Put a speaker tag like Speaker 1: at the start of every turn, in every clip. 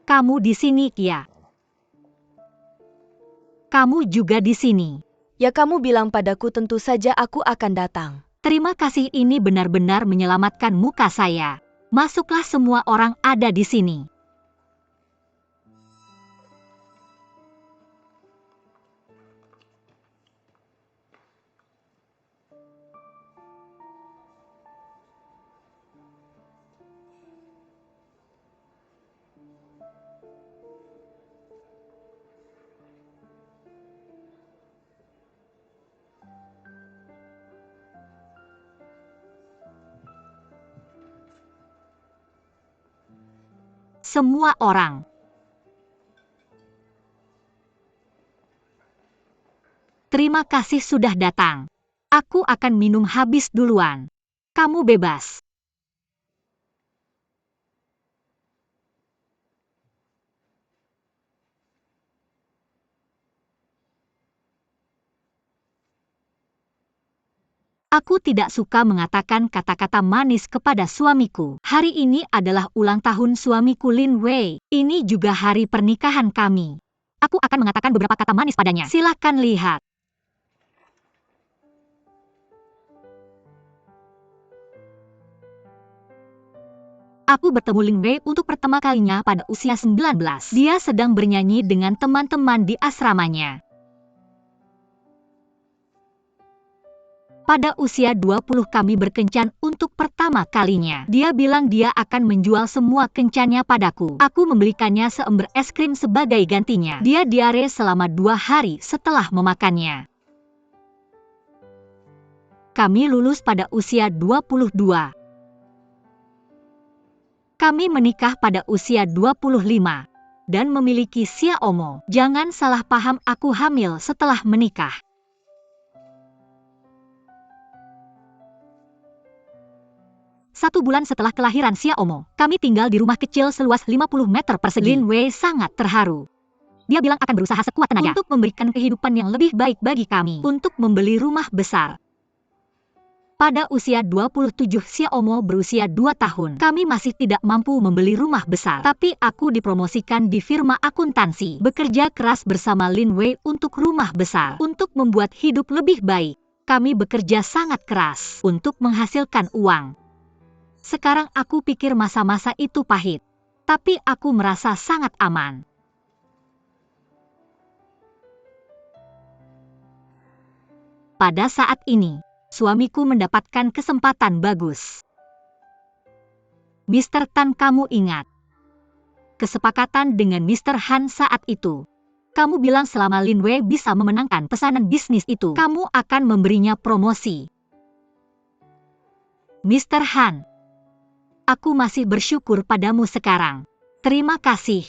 Speaker 1: Kamu di sini, Kia. Kamu juga di sini.
Speaker 2: Ya, kamu bilang padaku, tentu saja aku akan datang.
Speaker 1: Terima kasih, ini benar-benar menyelamatkan muka saya. Masuklah, semua orang ada di sini. Semua orang. Terima kasih sudah datang. Aku akan minum habis duluan. Kamu bebas. Aku tidak suka mengatakan kata-kata manis kepada suamiku. Hari ini adalah ulang tahun suamiku Lin Wei. Ini juga hari pernikahan kami. Aku akan mengatakan beberapa kata manis padanya. Silakan lihat. Aku bertemu Lin Wei untuk pertama kalinya pada usia 19. Dia sedang bernyanyi dengan teman-teman di asramanya. Pada usia 20 kami berkencan untuk pertama kalinya. Dia bilang dia akan menjual semua kencannya padaku. Aku membelikannya seember es krim sebagai gantinya. Dia diare selama 2 hari setelah memakannya. Kami lulus pada usia 22. Kami menikah pada usia 25 dan memiliki Sia Omo. Jangan salah paham, aku hamil setelah menikah. Satu bulan setelah kelahiran Sia Omo, kami tinggal di rumah kecil seluas 50 meter persegi. Lin Wei sangat terharu. Dia bilang akan berusaha sekuat tenaga untuk memberikan kehidupan yang lebih baik bagi kami, untuk membeli rumah besar. Pada usia 27 Sia Omo berusia 2 tahun, kami masih tidak mampu membeli rumah besar. Tapi aku dipromosikan di firma akuntansi, bekerja keras bersama Lin Wei untuk rumah besar, untuk membuat hidup lebih baik. Kami bekerja sangat keras untuk menghasilkan uang. Sekarang aku pikir masa-masa itu pahit, tapi aku merasa sangat aman. Pada saat ini, suamiku mendapatkan kesempatan bagus. Mr. Tan, kamu ingat kesepakatan dengan Mr. Han saat itu? Kamu bilang selama Lin Wei bisa memenangkan pesanan bisnis itu, kamu akan memberinya promosi. Mr. Han, aku masih bersyukur padamu sekarang. Terima kasih.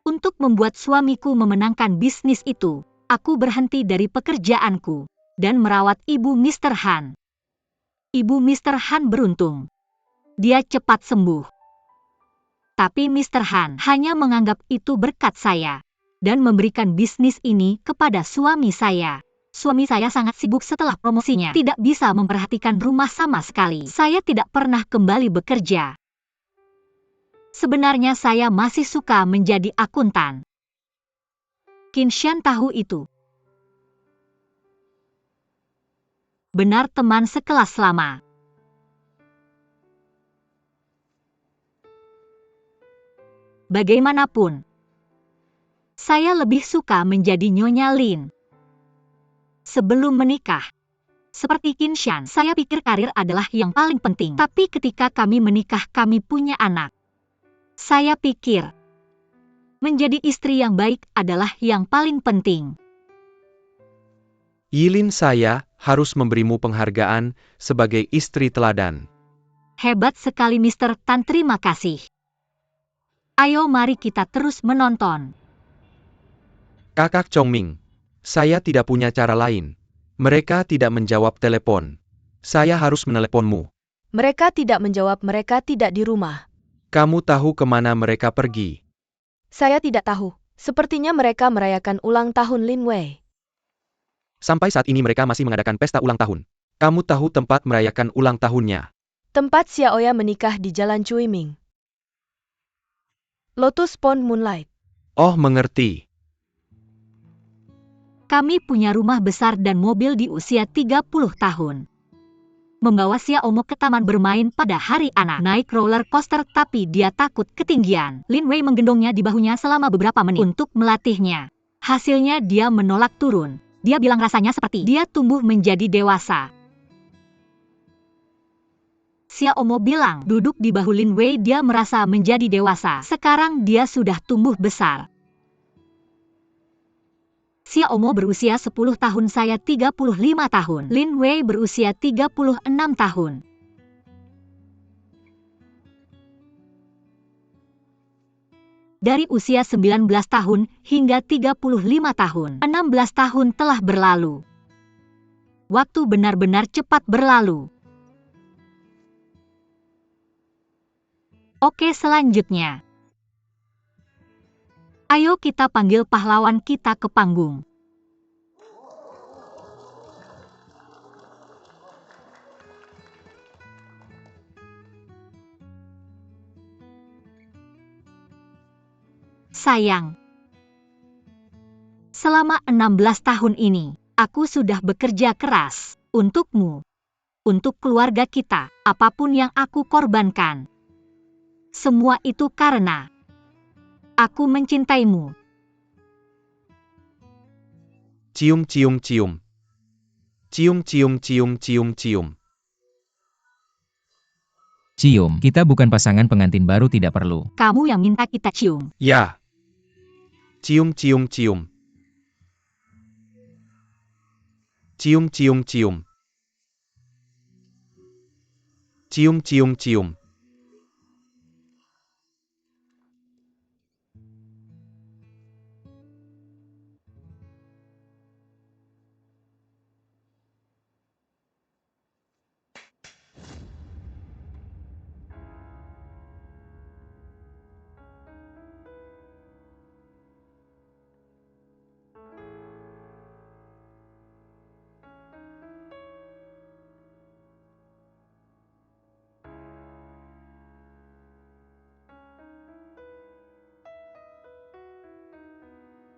Speaker 1: Untuk membuat suamiku memenangkan bisnis itu, aku berhenti dari pekerjaanku dan merawat ibu Mr. Han. Ibu Mr. Han beruntung. Dia cepat sembuh. Tapi Mr. Han hanya menganggap itu berkat saya dan memberikan bisnis ini kepada suami saya. Suami saya sangat sibuk setelah promosinya, tidak bisa memperhatikan rumah sama sekali. Saya tidak pernah kembali bekerja. Sebenarnya saya masih suka menjadi akuntan. Qin Shan tahu itu. Benar, teman sekelas lama. Bagaimanapun, saya lebih suka menjadi Nyonya Lin. Sebelum menikah, seperti Qin Shan, saya pikir karir adalah yang paling penting. Tapi ketika kami menikah, kami punya anak. Saya pikir menjadi istri yang baik adalah yang paling penting.
Speaker 3: Yilin, saya harus memberimu penghargaan sebagai istri teladan.
Speaker 1: Hebat sekali Mr. Tan, terima kasih. Ayo mari kita terus menonton.
Speaker 3: Kakak Chongming, saya tidak punya cara lain. Mereka tidak menjawab telepon. Saya harus meneleponmu.
Speaker 2: Mereka tidak menjawab, mereka tidak di rumah.
Speaker 3: Kamu tahu kemana mereka pergi?
Speaker 2: Saya tidak tahu. Sepertinya mereka merayakan ulang tahun Lin Wei.
Speaker 3: Sampai saat ini mereka masih mengadakan pesta ulang tahun. Kamu tahu tempat merayakan ulang tahunnya?
Speaker 2: Tempat Xiaoya menikah di Jalan Cuiming. Lotus Pond Moonlight.
Speaker 3: Oh, mengerti.
Speaker 1: Kami punya rumah besar dan mobil di usia 30 tahun. Membawa Xiaomo ke taman bermain pada hari anak. Naik roller coaster tapi dia takut ketinggian. Lin Wei menggendongnya di bahunya selama beberapa menit untuk melatihnya. Hasilnya dia menolak turun. Dia bilang rasanya seperti dia tumbuh menjadi dewasa. Xiaomo bilang duduk di bahu Lin Wei dia merasa menjadi dewasa. Sekarang dia sudah tumbuh besar. Xiaomo berusia 10 tahun, saya 35 tahun. Lin Wei berusia 36 tahun. Dari usia 19 tahun hingga 35 tahun, 16 tahun telah berlalu. Waktu benar-benar cepat berlalu. Oke, selanjutnya. Ayo kita panggil pahlawan kita ke panggung. Sayang. Selama 16 tahun ini, aku sudah bekerja keras untukmu, untuk keluarga kita, apapun yang aku korbankan. Semua itu karena aku mencintaimu.
Speaker 3: Cium, cium, cium. Cium, cium, cium, cium, cium.
Speaker 4: Cium, kita bukan pasangan pengantin baru, tidak perlu.
Speaker 1: Kamu yang minta kita cium.
Speaker 3: Ya. Cium, cium, cium. Cium, cium, cium. Cium, cium, cium.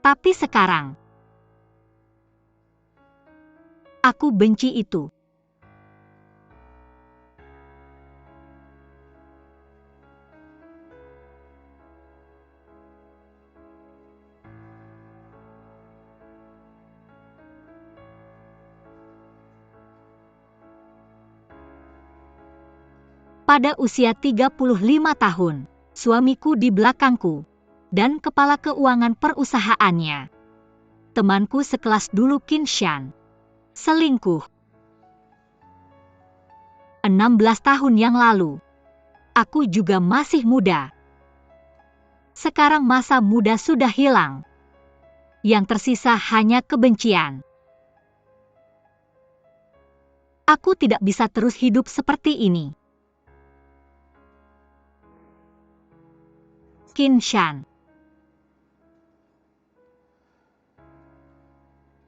Speaker 1: Tapi sekarang, aku benci itu. Pada usia 35 tahun, suamiku di belakangku, dan kepala keuangan perusahaannya. Temanku sekelas dulu Qin Shan. Selingkuh. 16 tahun yang lalu. Aku juga masih muda. Sekarang masa muda sudah hilang. Yang tersisa hanya kebencian. Aku tidak bisa terus hidup seperti ini. Qin Shan.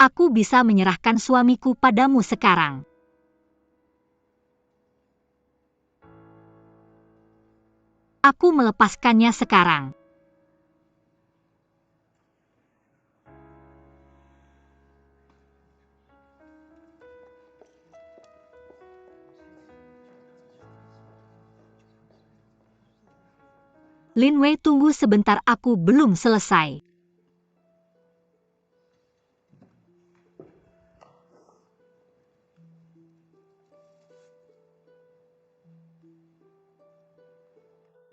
Speaker 1: Aku bisa menyerahkan suamiku padamu sekarang. Aku melepaskannya sekarang. Lin Wei, tunggu sebentar, aku belum selesai.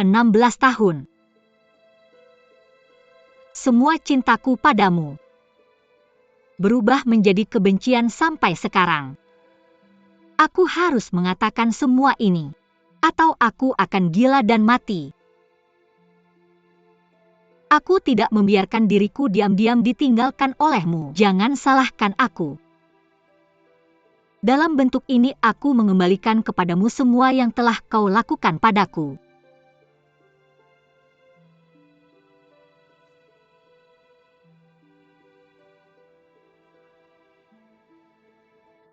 Speaker 1: Enam belas tahun. Semua cintaku padamu berubah menjadi kebencian sampai sekarang. Aku harus mengatakan semua ini, atau aku akan gila dan mati. Aku tidak membiarkan diriku diam-diam ditinggalkan olehmu. Jangan salahkan aku. Dalam bentuk ini aku mengembalikan kepadamu semua yang telah kau lakukan padaku.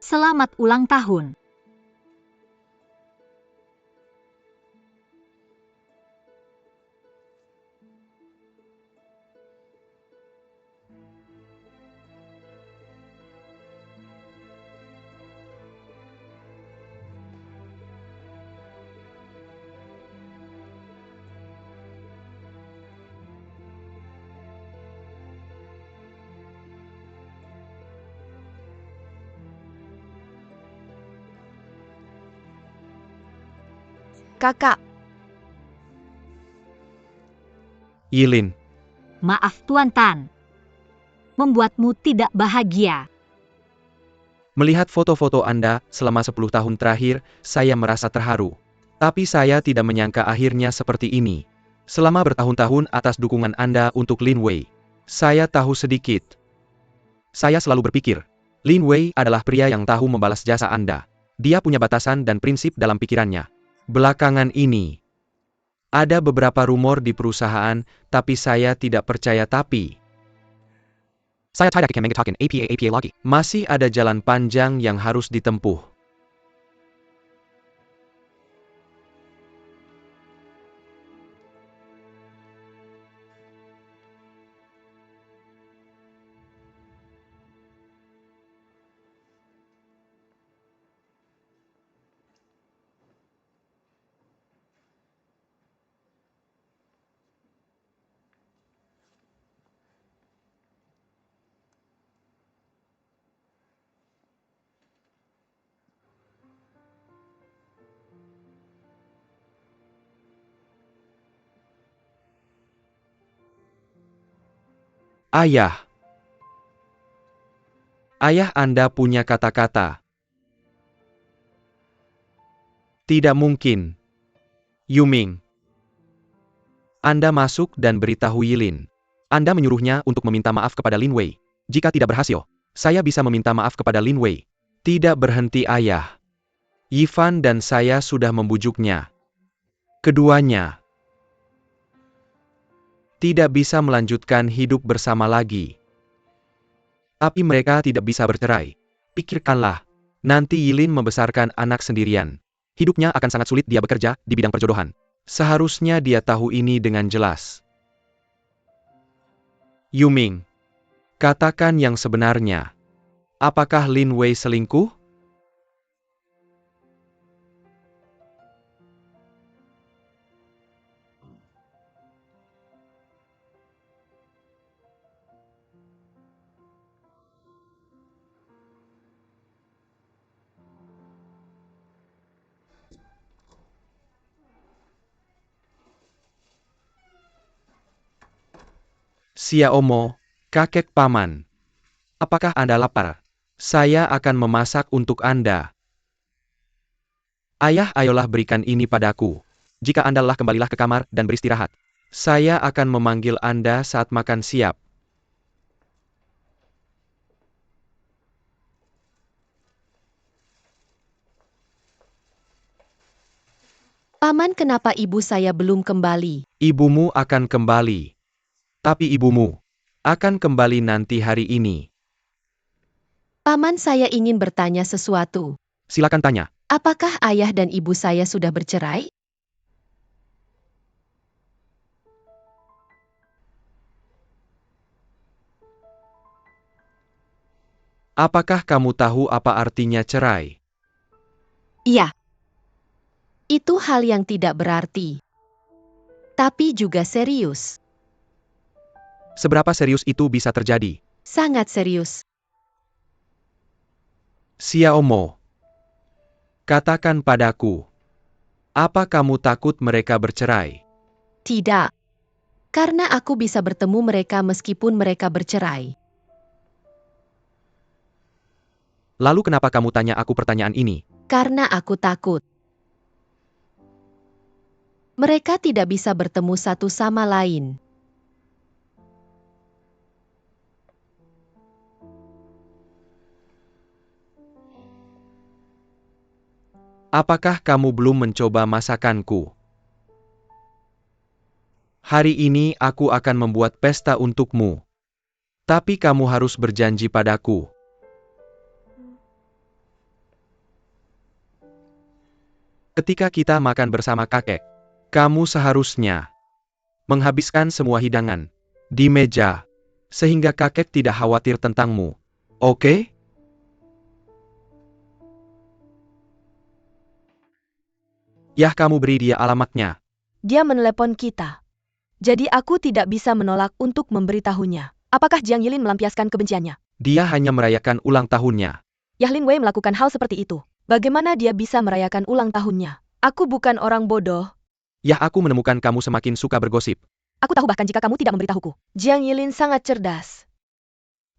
Speaker 1: Selamat ulang tahun.
Speaker 2: Kakak,
Speaker 3: Yilin,
Speaker 1: Maaf Tuan Tan. Membuatmu tidak bahagia.
Speaker 3: melihat foto-foto Anda selama 10 tahun terakhir, saya merasa terharu. Tapi saya tidak menyangka akhirnya seperti ini. Selama bertahun-tahun atas dukungan Anda untuk Lin Wei, saya tahu sedikit. Saya selalu berpikir, Lin Wei adalah pria yang tahu membalas jasa Anda. Dia punya batasan dan prinsip dalam pikirannya. Belakangan ini, ada beberapa rumor di perusahaan, tapi saya tidak percaya saya tidak akan mengatakan APA lagi. Masih ada jalan panjang yang harus ditempuh. Ayah. Ayah Anda punya kata-kata. Tidak mungkin. Yuming. Anda masuk dan beritahu Yilin. Anda menyuruhnya untuk meminta maaf kepada Lin Wei. Jika tidak berhasil, saya bisa meminta maaf kepada Lin Wei. Tidak berhenti ayah. Yifan dan saya sudah membujuknya. Keduanya tidak bisa melanjutkan hidup bersama lagi. Tapi mereka tidak bisa bercerai. Pikirkanlah, nanti Yilin membesarkan anak sendirian. Hidupnya akan sangat sulit dia bekerja di bidang perjodohan. Seharusnya dia tahu ini dengan jelas. Yuming, katakan yang sebenarnya. Apakah Lin Wei selingkuh? Xiaomo, kakek paman. Apakah Anda lapar? Saya akan memasak untuk Anda. Ayah, ayolah berikan ini padaku. Jika Anda lelah, kembalilah ke kamar dan beristirahat. Saya akan memanggil Anda saat makan siap.
Speaker 2: Paman, kenapa ibu saya belum kembali?
Speaker 3: Ibumu akan kembali. Tapi ibumu akan kembali nanti hari ini.
Speaker 2: Paman, saya ingin bertanya sesuatu.
Speaker 3: Silakan tanya.
Speaker 2: Apakah ayah dan ibu saya sudah bercerai?
Speaker 3: Apakah kamu tahu apa artinya cerai?
Speaker 2: Iya. Itu hal yang tidak berarti. Tapi juga serius.
Speaker 3: Seberapa serius itu bisa terjadi?
Speaker 2: Sangat serius.
Speaker 3: Xiaomo, katakan padaku. Apa kamu takut mereka bercerai?
Speaker 2: Tidak. Karena aku bisa bertemu mereka meskipun mereka bercerai.
Speaker 3: Lalu kenapa kamu tanya aku pertanyaan ini?
Speaker 2: Karena aku takut. Mereka tidak bisa bertemu satu sama lain.
Speaker 3: Apakah kamu belum mencoba masakanku? Hari ini aku akan membuat pesta untukmu. Tapi kamu harus berjanji padaku. Ketika kita makan bersama kakek, kamu seharusnya menghabiskan semua hidangan di meja, sehingga kakek tidak khawatir tentangmu. Oke? Yah, kamu beri dia alamatnya.
Speaker 2: Dia menelepon kita. Jadi aku tidak bisa menolak untuk memberitahunya. Apakah Jiang Yilin melampiaskan kebenciannya?
Speaker 3: Dia hanya merayakan ulang tahunnya.
Speaker 2: Yah, Lin Wei melakukan hal seperti itu. Bagaimana dia bisa merayakan ulang tahunnya? Aku bukan orang bodoh.
Speaker 3: Ya, aku menemukan kamu semakin suka bergosip.
Speaker 2: Aku tahu bahkan jika kamu tidak memberitahuku. Jiang Yilin sangat cerdas.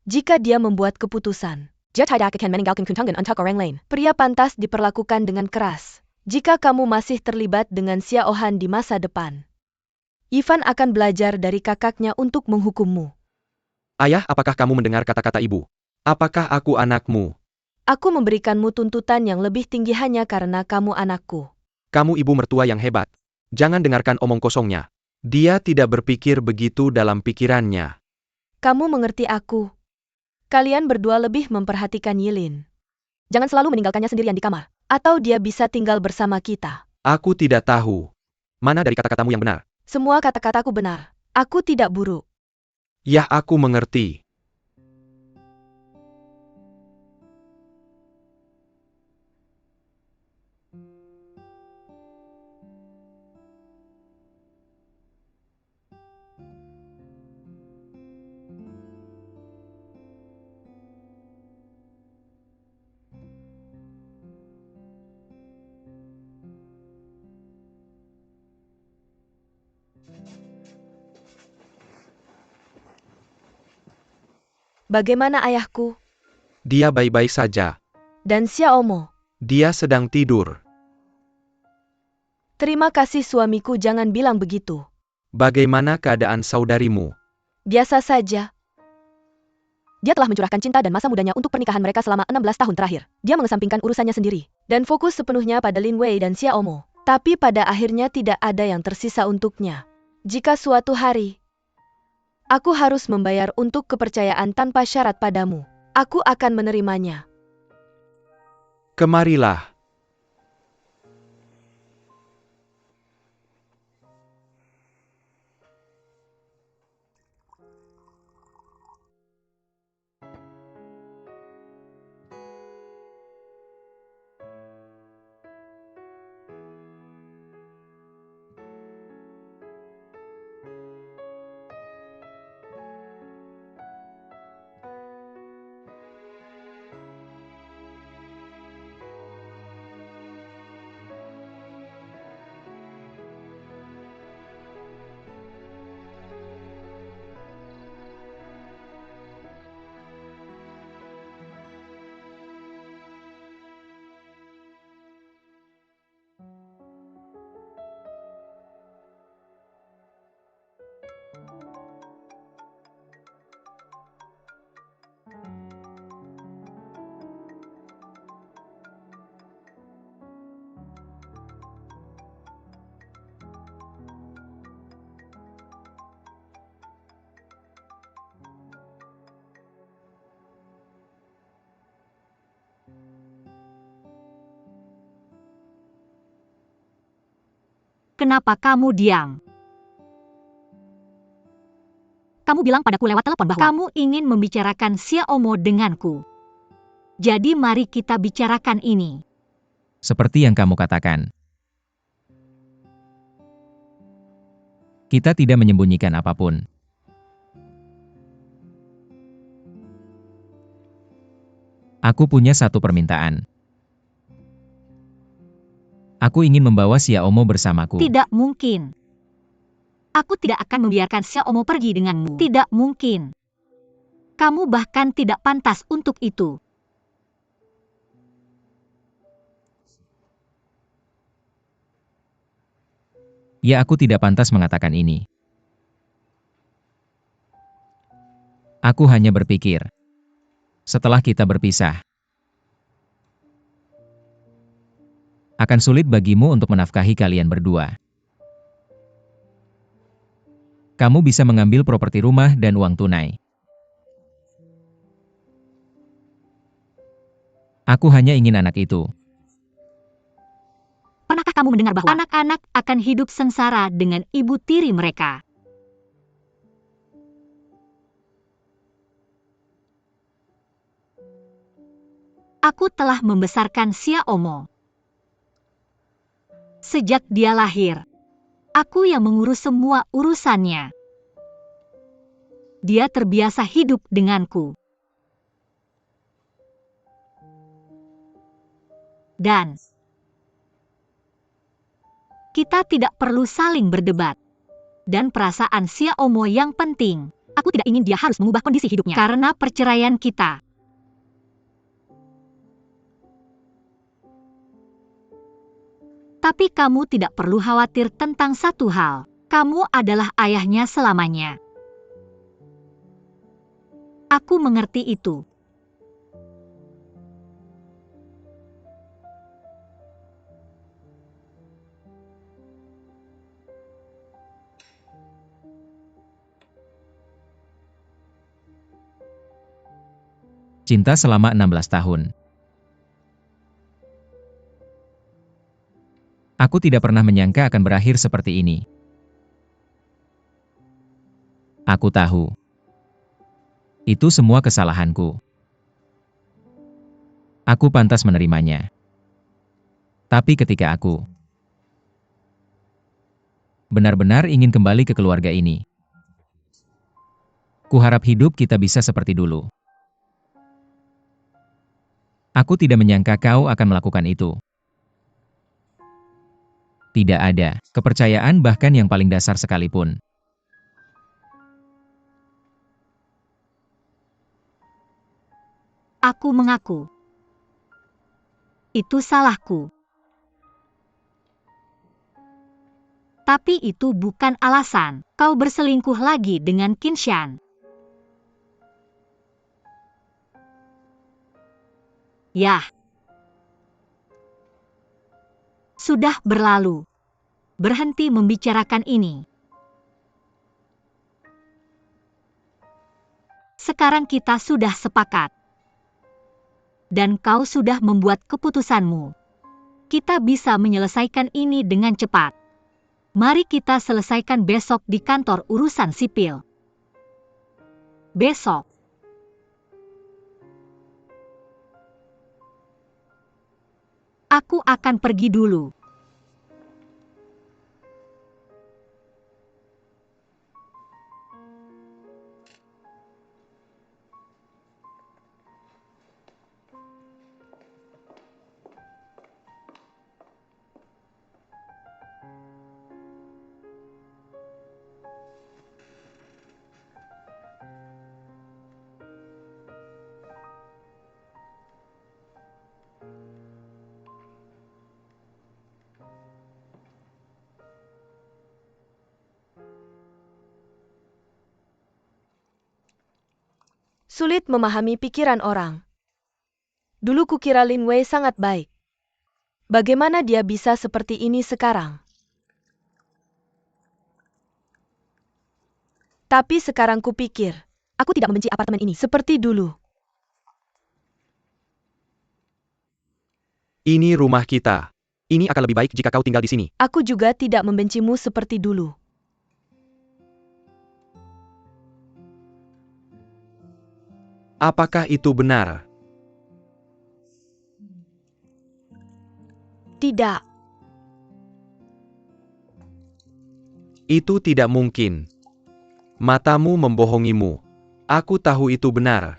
Speaker 2: Jika dia membuat keputusan, dia tidak akan meninggalkan kuntangan untuk orang lain. Pria pantas diperlakukan dengan keras. Jika kamu masih terlibat dengan Xiao Han di masa depan, Ivan akan belajar dari kakaknya untuk menghukummu.
Speaker 3: Ayah, apakah kamu mendengar kata-kata ibu? Apakah aku anakmu?
Speaker 2: Aku memberikanmu tuntutan yang lebih tinggi hanya karena kamu anakku.
Speaker 3: Kamu ibu mertua yang hebat. Jangan dengarkan omong kosongnya. Dia tidak berpikir begitu dalam pikirannya.
Speaker 2: Kamu mengerti aku. Kalian berdua lebih memperhatikan Yilin. Jangan selalu meninggalkannya sendirian di kamar. Atau dia bisa tinggal bersama kita.
Speaker 3: Aku tidak tahu. Mana dari kata-katamu yang benar?
Speaker 2: Semua kata-kataku benar. Aku tidak buruk.
Speaker 3: Ya, aku mengerti.
Speaker 2: Bagaimana ayahku?
Speaker 3: Dia baik-baik saja.
Speaker 2: Dan Xiaomo?
Speaker 3: Dia sedang tidur.
Speaker 2: Terima kasih suamiku, jangan bilang begitu.
Speaker 3: Bagaimana keadaan saudarimu?
Speaker 2: Biasa saja. Dia telah mencurahkan cinta dan masa mudanya untuk pernikahan mereka selama 16 tahun terakhir. Dia mengesampingkan urusannya sendiri. Dan fokus sepenuhnya pada Lin Wei dan Xiaomo. Tapi pada akhirnya tidak ada yang tersisa untuknya. Jika suatu hari aku harus membayar untuk kepercayaan tanpa syarat padamu, aku akan menerimanya.
Speaker 3: Kemarilah.
Speaker 1: Kenapa kamu diam? Kamu bilang padaku lewat telepon bahwa kamu ingin membicarakan Xiaomo denganku. Jadi mari kita bicarakan ini.
Speaker 4: Seperti yang kamu katakan. Kita tidak menyembunyikan apapun. Aku punya satu permintaan. Aku ingin membawa Xiaomo bersamaku.
Speaker 1: Tidak mungkin. Aku tidak akan membiarkan Xiaomo pergi denganmu. Tidak mungkin. Kamu bahkan tidak pantas untuk itu.
Speaker 4: Ya, aku tidak pantas mengatakan ini. Aku hanya berpikir, setelah kita berpisah, akan sulit bagimu untuk menafkahi kalian berdua. Kamu bisa mengambil properti rumah dan uang tunai. Aku hanya ingin anak itu.
Speaker 1: Pernahkah kamu mendengar bahwa anak-anak akan hidup sengsara dengan ibu tiri mereka? Aku telah membesarkan Xiaomo. Sejak dia lahir, aku yang mengurus semua urusannya. Dia terbiasa hidup denganku. Dan Kita tidak perlu saling berdebat. Dan perasaan Xiaomo yang penting. Aku tidak ingin dia harus mengubah kondisi hidupnya karena perceraian kita. Tapi kamu tidak perlu khawatir tentang satu hal. Kamu adalah ayahnya selamanya. Aku mengerti itu.
Speaker 4: Cinta selama 16 tahun. Aku tidak pernah menyangka akan berakhir seperti ini. Aku tahu. Itu semua kesalahanku. Aku pantas menerimanya. Tapi ketika aku benar-benar ingin kembali ke keluarga ini, kuharap hidup kita bisa seperti dulu. Aku tidak menyangka kau akan melakukan itu. Tidak ada kepercayaan bahkan yang paling dasar sekalipun.
Speaker 1: Aku mengaku. Itu salahku. Tapi itu bukan alasan kau berselingkuh lagi dengan Qinshan. Yah. Sudah berlalu. Berhenti membicarakan ini. Sekarang kita sudah sepakat. Dan kau sudah membuat keputusanmu. Kita bisa menyelesaikan ini dengan cepat. Mari kita selesaikan besok di kantor urusan sipil. Besok. Aku akan pergi dulu.
Speaker 2: Sulit memahami pikiran orang. Dulu kukira Lin Wei sangat baik. Bagaimana dia bisa seperti ini sekarang? Tapi sekarang kupikir, aku tidak membenci apartemen ini seperti dulu.
Speaker 3: Ini rumah kita. Ini akan lebih baik jika kau tinggal di sini.
Speaker 2: Aku juga tidak membencimu seperti dulu.
Speaker 3: Apakah itu benar?
Speaker 2: Tidak.
Speaker 3: Itu tidak mungkin. Matamu membohongimu. Aku tahu itu benar.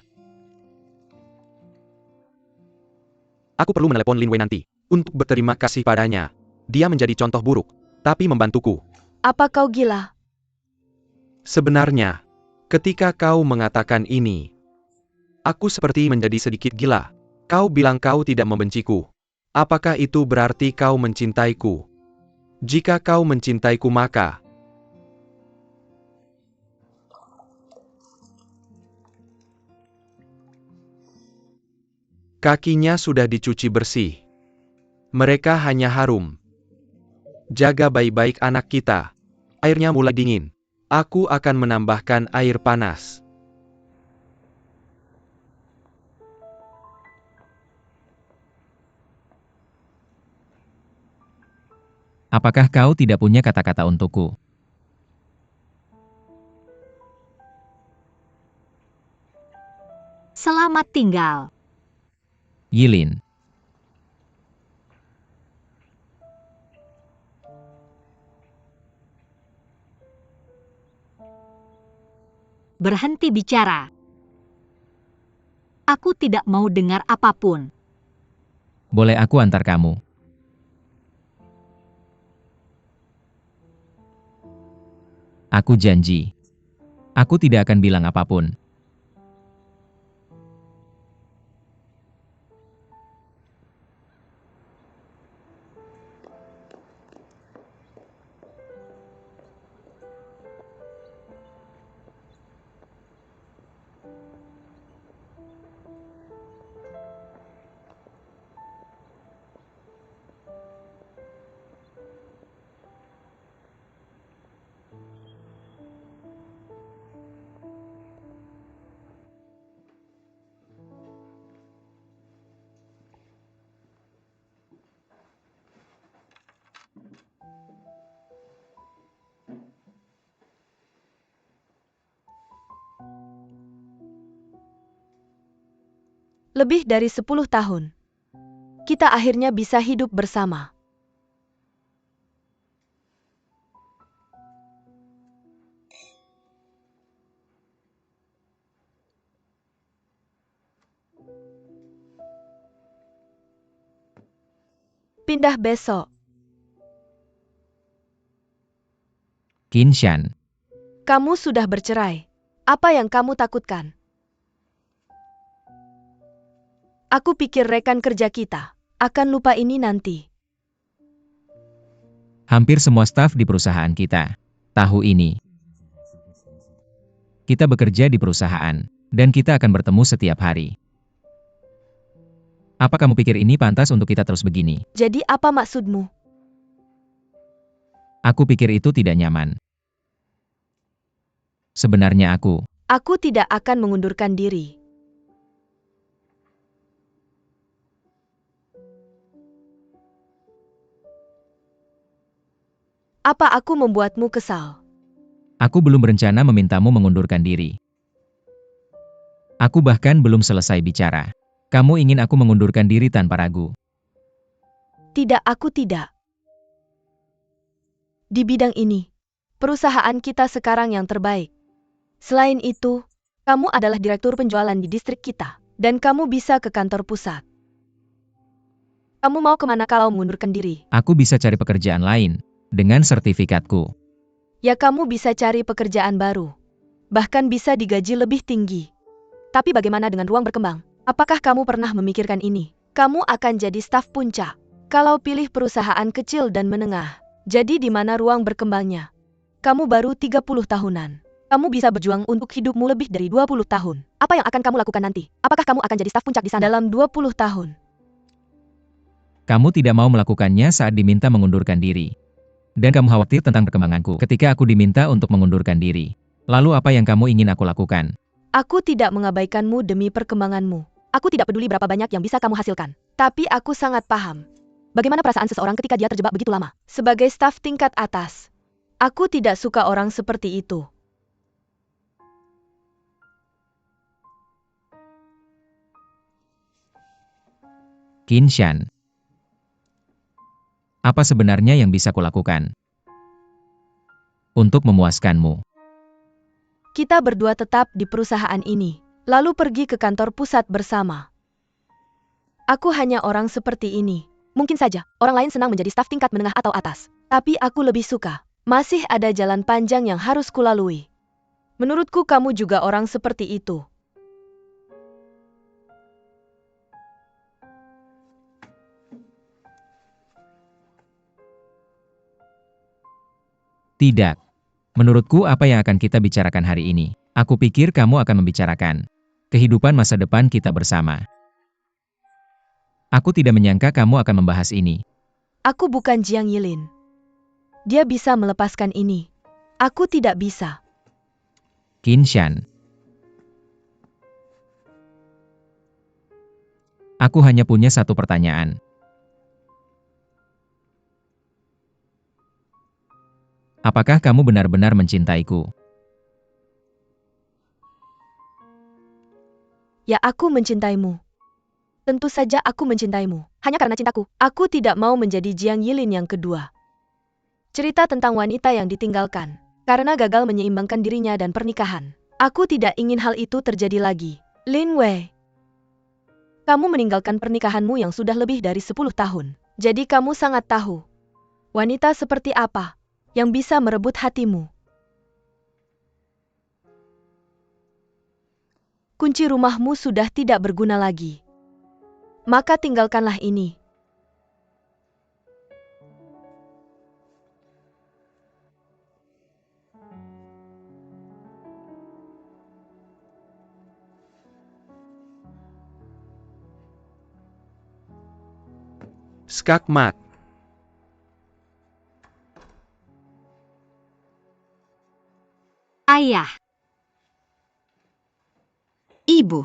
Speaker 3: Aku perlu menelepon Lin Wei nanti, untuk berterima kasih padanya. Dia menjadi contoh buruk, tapi membantuku.
Speaker 2: Apa kau gila?
Speaker 3: Sebenarnya, ketika kau mengatakan ini, aku seperti menjadi sedikit gila. Kau bilang kau tidak membenciku. Apakah itu berarti kau mencintaiku? Jika kau mencintaiku maka... Kakinya sudah dicuci bersih. Mereka hanya harum. Jaga baik-baik anak kita. Airnya mulai dingin. Aku akan menambahkan air panas.
Speaker 4: Apakah kau tidak punya kata-kata untukku?
Speaker 1: Selamat tinggal.
Speaker 4: Yilin.
Speaker 1: Berhenti bicara. Aku tidak mau dengar apapun.
Speaker 4: Boleh aku antar kamu? Aku janji. Aku tidak akan bilang apapun.
Speaker 2: Lebih dari 10 tahun. Kita akhirnya bisa hidup bersama. Pindah besok.
Speaker 4: Qinshan,
Speaker 2: Kamu sudah bercerai. Apa yang kamu takutkan? Aku pikir rekan kerja kita akan lupa ini nanti.
Speaker 4: hampir semua staf di perusahaan kita tahu ini. Kita bekerja di perusahaan, dan kita akan bertemu setiap hari. Apa kamu pikir ini pantas untuk kita terus begini?
Speaker 2: Jadi apa maksudmu?
Speaker 4: Aku pikir itu tidak nyaman. Sebenarnya
Speaker 2: Aku tidak akan mengundurkan diri. Apa aku membuatmu kesal?
Speaker 4: aku belum berencana memintamu mengundurkan diri. Aku bahkan belum selesai bicara. Kamu ingin aku mengundurkan diri tanpa ragu.
Speaker 2: Tidak, aku tidak. Di bidang ini, perusahaan kita sekarang yang terbaik. Selain itu, kamu adalah direktur penjualan di distrik kita, dan kamu bisa ke kantor pusat. Kamu mau kemana kalau mengundurkan diri?
Speaker 4: Aku bisa cari pekerjaan lain, dengan sertifikatku.
Speaker 2: Ya, kamu bisa cari pekerjaan baru. Bahkan bisa digaji lebih tinggi. Tapi bagaimana dengan ruang berkembang? Apakah kamu pernah memikirkan ini? Kamu akan jadi staf puncak. Kalau pilih perusahaan kecil dan menengah, jadi di mana ruang berkembangnya? Kamu baru 30 tahunan. Kamu bisa berjuang untuk hidupmu lebih dari 20 tahun. Apa yang akan kamu lakukan nanti? Apakah kamu akan jadi staf puncak di sana dalam 20 tahun?
Speaker 4: Kamu tidak mau melakukannya saat diminta mengundurkan diri. Dan kamu khawatir tentang perkembanganku ketika aku diminta untuk mengundurkan diri. Lalu apa yang kamu ingin aku lakukan?
Speaker 2: Aku tidak mengabaikanmu demi perkembanganmu. Aku tidak peduli berapa banyak yang bisa kamu hasilkan. Tapi aku sangat paham bagaimana perasaan seseorang ketika dia terjebak begitu lama. Sebagai staf tingkat atas, aku tidak suka orang seperti itu.
Speaker 4: Qinshan, apa sebenarnya yang bisa kulakukan untuk memuaskanmu?
Speaker 2: Kita berdua tetap di perusahaan ini, lalu pergi ke kantor pusat bersama. Aku hanya orang seperti ini. Mungkin saja, orang lain senang menjadi staf tingkat menengah atau atas. Tapi aku lebih suka. Masih ada jalan panjang yang harus kulalui. Menurutku kamu juga orang seperti itu.
Speaker 4: Tidak. Menurutku apa yang akan kita bicarakan hari ini? Aku pikir kamu akan membicarakan kehidupan masa depan kita bersama. Aku tidak menyangka kamu akan membahas ini.
Speaker 2: Aku bukan Jiang Yilin. Dia bisa melepaskan ini. Aku tidak bisa.
Speaker 4: Qinshan, aku hanya punya satu pertanyaan. Apakah kamu benar-benar mencintaiku?
Speaker 2: Ya, aku mencintaimu. Tentu saja aku mencintaimu. Hanya karena cintaku, aku tidak mau menjadi Jiang Yilin yang kedua. Cerita tentang wanita yang ditinggalkan karena gagal menyeimbangkan dirinya dan pernikahan. Aku tidak ingin hal itu terjadi lagi. Lin Wei, kamu meninggalkan pernikahanmu yang sudah lebih dari 10 tahun. Jadi kamu sangat tahu wanita seperti apa yang bisa merebut hatimu. kunci rumahmu sudah tidak berguna lagi. Maka tinggalkanlah ini.
Speaker 3: Skakmat.
Speaker 1: Ayah. Ibu.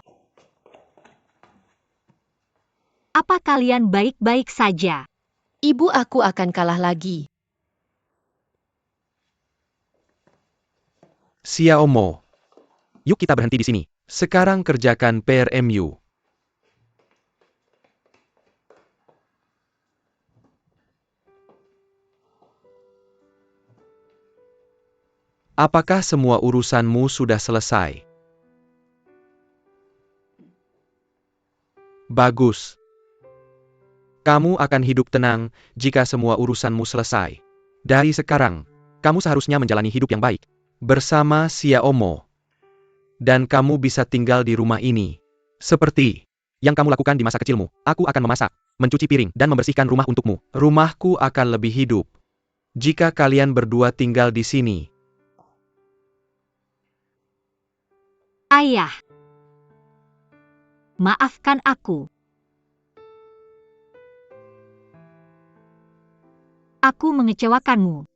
Speaker 1: Apa kalian baik-baik saja?
Speaker 2: Ibu, aku akan kalah lagi.
Speaker 3: Xiaomo. Yuk kita berhenti di sini. Sekarang kerjakan PRMU. Apakah semua urusanmu sudah selesai? Bagus. Kamu akan hidup tenang jika semua urusanmu selesai. Dari sekarang, kamu seharusnya menjalani hidup yang baik bersama Xiaomo. Dan kamu bisa tinggal di rumah ini. Seperti yang kamu lakukan di masa kecilmu. Aku akan memasak, mencuci piring, dan membersihkan rumah untukmu. Rumahku akan lebih hidup jika kalian berdua tinggal di sini.
Speaker 1: Ayah. Maafkan aku. Aku mengecewakanmu.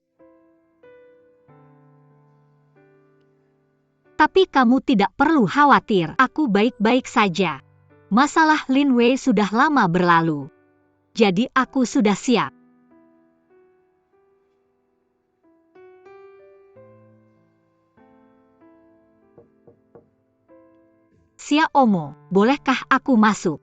Speaker 1: Tapi kamu tidak perlu khawatir. Aku baik-baik saja. Masalah Lin Wei sudah lama berlalu. Jadi aku sudah siap. Xiaomo, bolehkah aku masuk?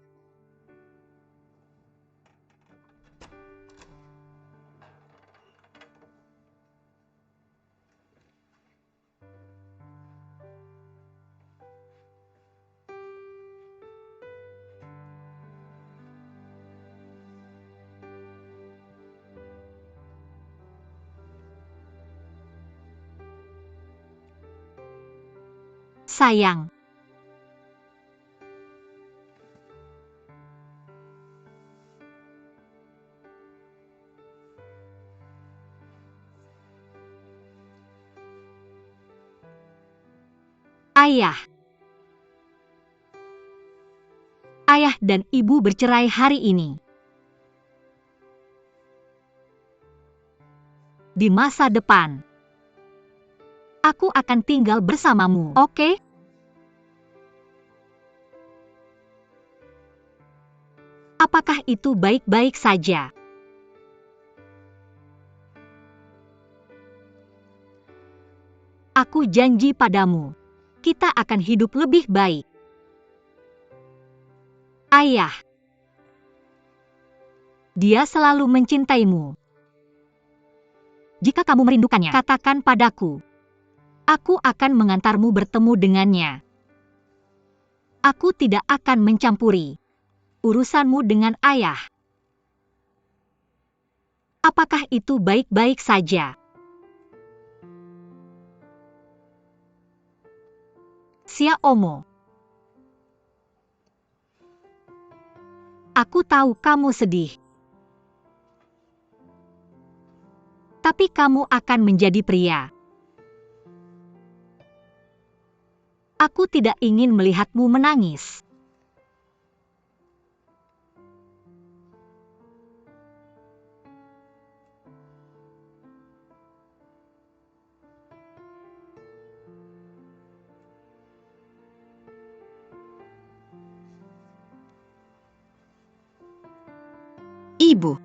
Speaker 1: Sayang. Ayah. Ayah dan ibu bercerai hari ini. Di masa depan, aku akan tinggal bersamamu, oke? Apakah itu baik-baik saja? Aku janji padamu, kita akan hidup lebih baik. Ayah. Dia selalu mencintaimu. Jika kamu merindukannya, katakan padaku. Aku akan mengantarmu bertemu dengannya. Aku tidak akan mencampuri urusanmu dengan ayah. Apakah itu baik-baik saja? Xiaomo. Aku tahu kamu sedih. Tapi kamu akan menjadi pria. Aku tidak ingin melihatmu menangis. Ibu.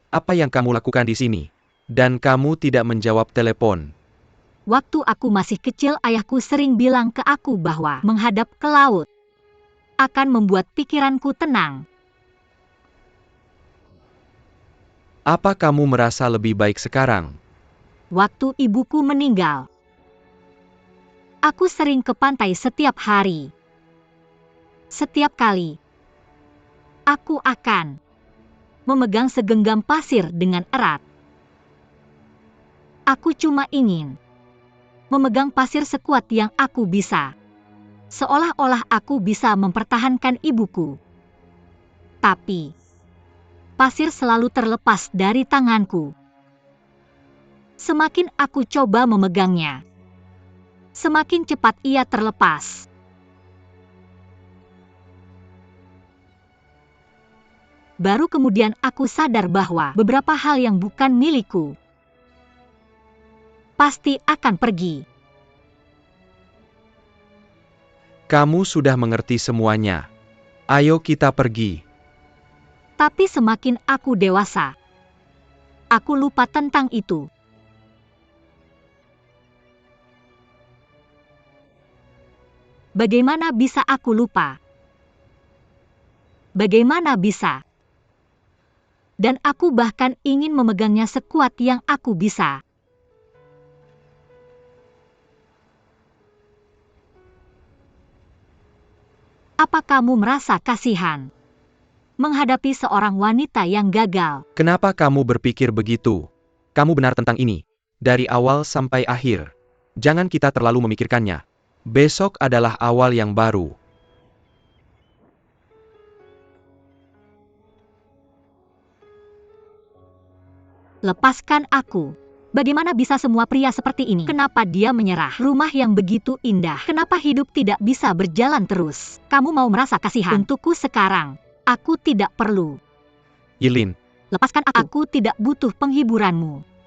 Speaker 3: Apa yang kamu lakukan di sini? Dan kamu tidak menjawab telepon.
Speaker 1: Waktu aku masih kecil, ayahku sering bilang ke aku bahwa menghadap ke laut akan membuat pikiranku tenang.
Speaker 3: Apa kamu merasa lebih baik sekarang?
Speaker 1: Waktu ibuku meninggal, aku sering ke pantai setiap hari. Setiap kali, aku akan memegang segenggam pasir dengan erat. Aku cuma ingin memegang pasir sekuat yang aku bisa. Seolah-olah aku bisa mempertahankan ibuku. Tapi, pasir selalu terlepas dari tanganku. Semakin aku coba memegangnya, semakin cepat ia terlepas. Baru kemudian aku sadar bahwa beberapa hal yang bukan milikku pasti akan pergi.
Speaker 3: Kamu sudah mengerti semuanya. Ayo kita pergi.
Speaker 1: Tapi semakin aku dewasa, aku lupa tentang itu. Bagaimana bisa aku lupa? Bagaimana bisa? Dan aku bahkan ingin memegangnya sekuat yang aku bisa. Apa kamu merasa kasihan menghadapi seorang wanita yang gagal?
Speaker 3: Kenapa kamu berpikir begitu? Kamu benar tentang ini. Dari awal sampai akhir. Jangan kita terlalu memikirkannya. Besok adalah awal yang baru.
Speaker 1: Lepaskan aku. Bagaimana bisa semua pria seperti ini? Kenapa dia menyerah? Rumah yang begitu indah. Kenapa hidup tidak bisa berjalan terus? Kamu mau merasa kasihan untukku sekarang? Aku tidak perlu.
Speaker 3: Yilin,
Speaker 1: Lepaskan aku. Aku tidak butuh penghiburanmu.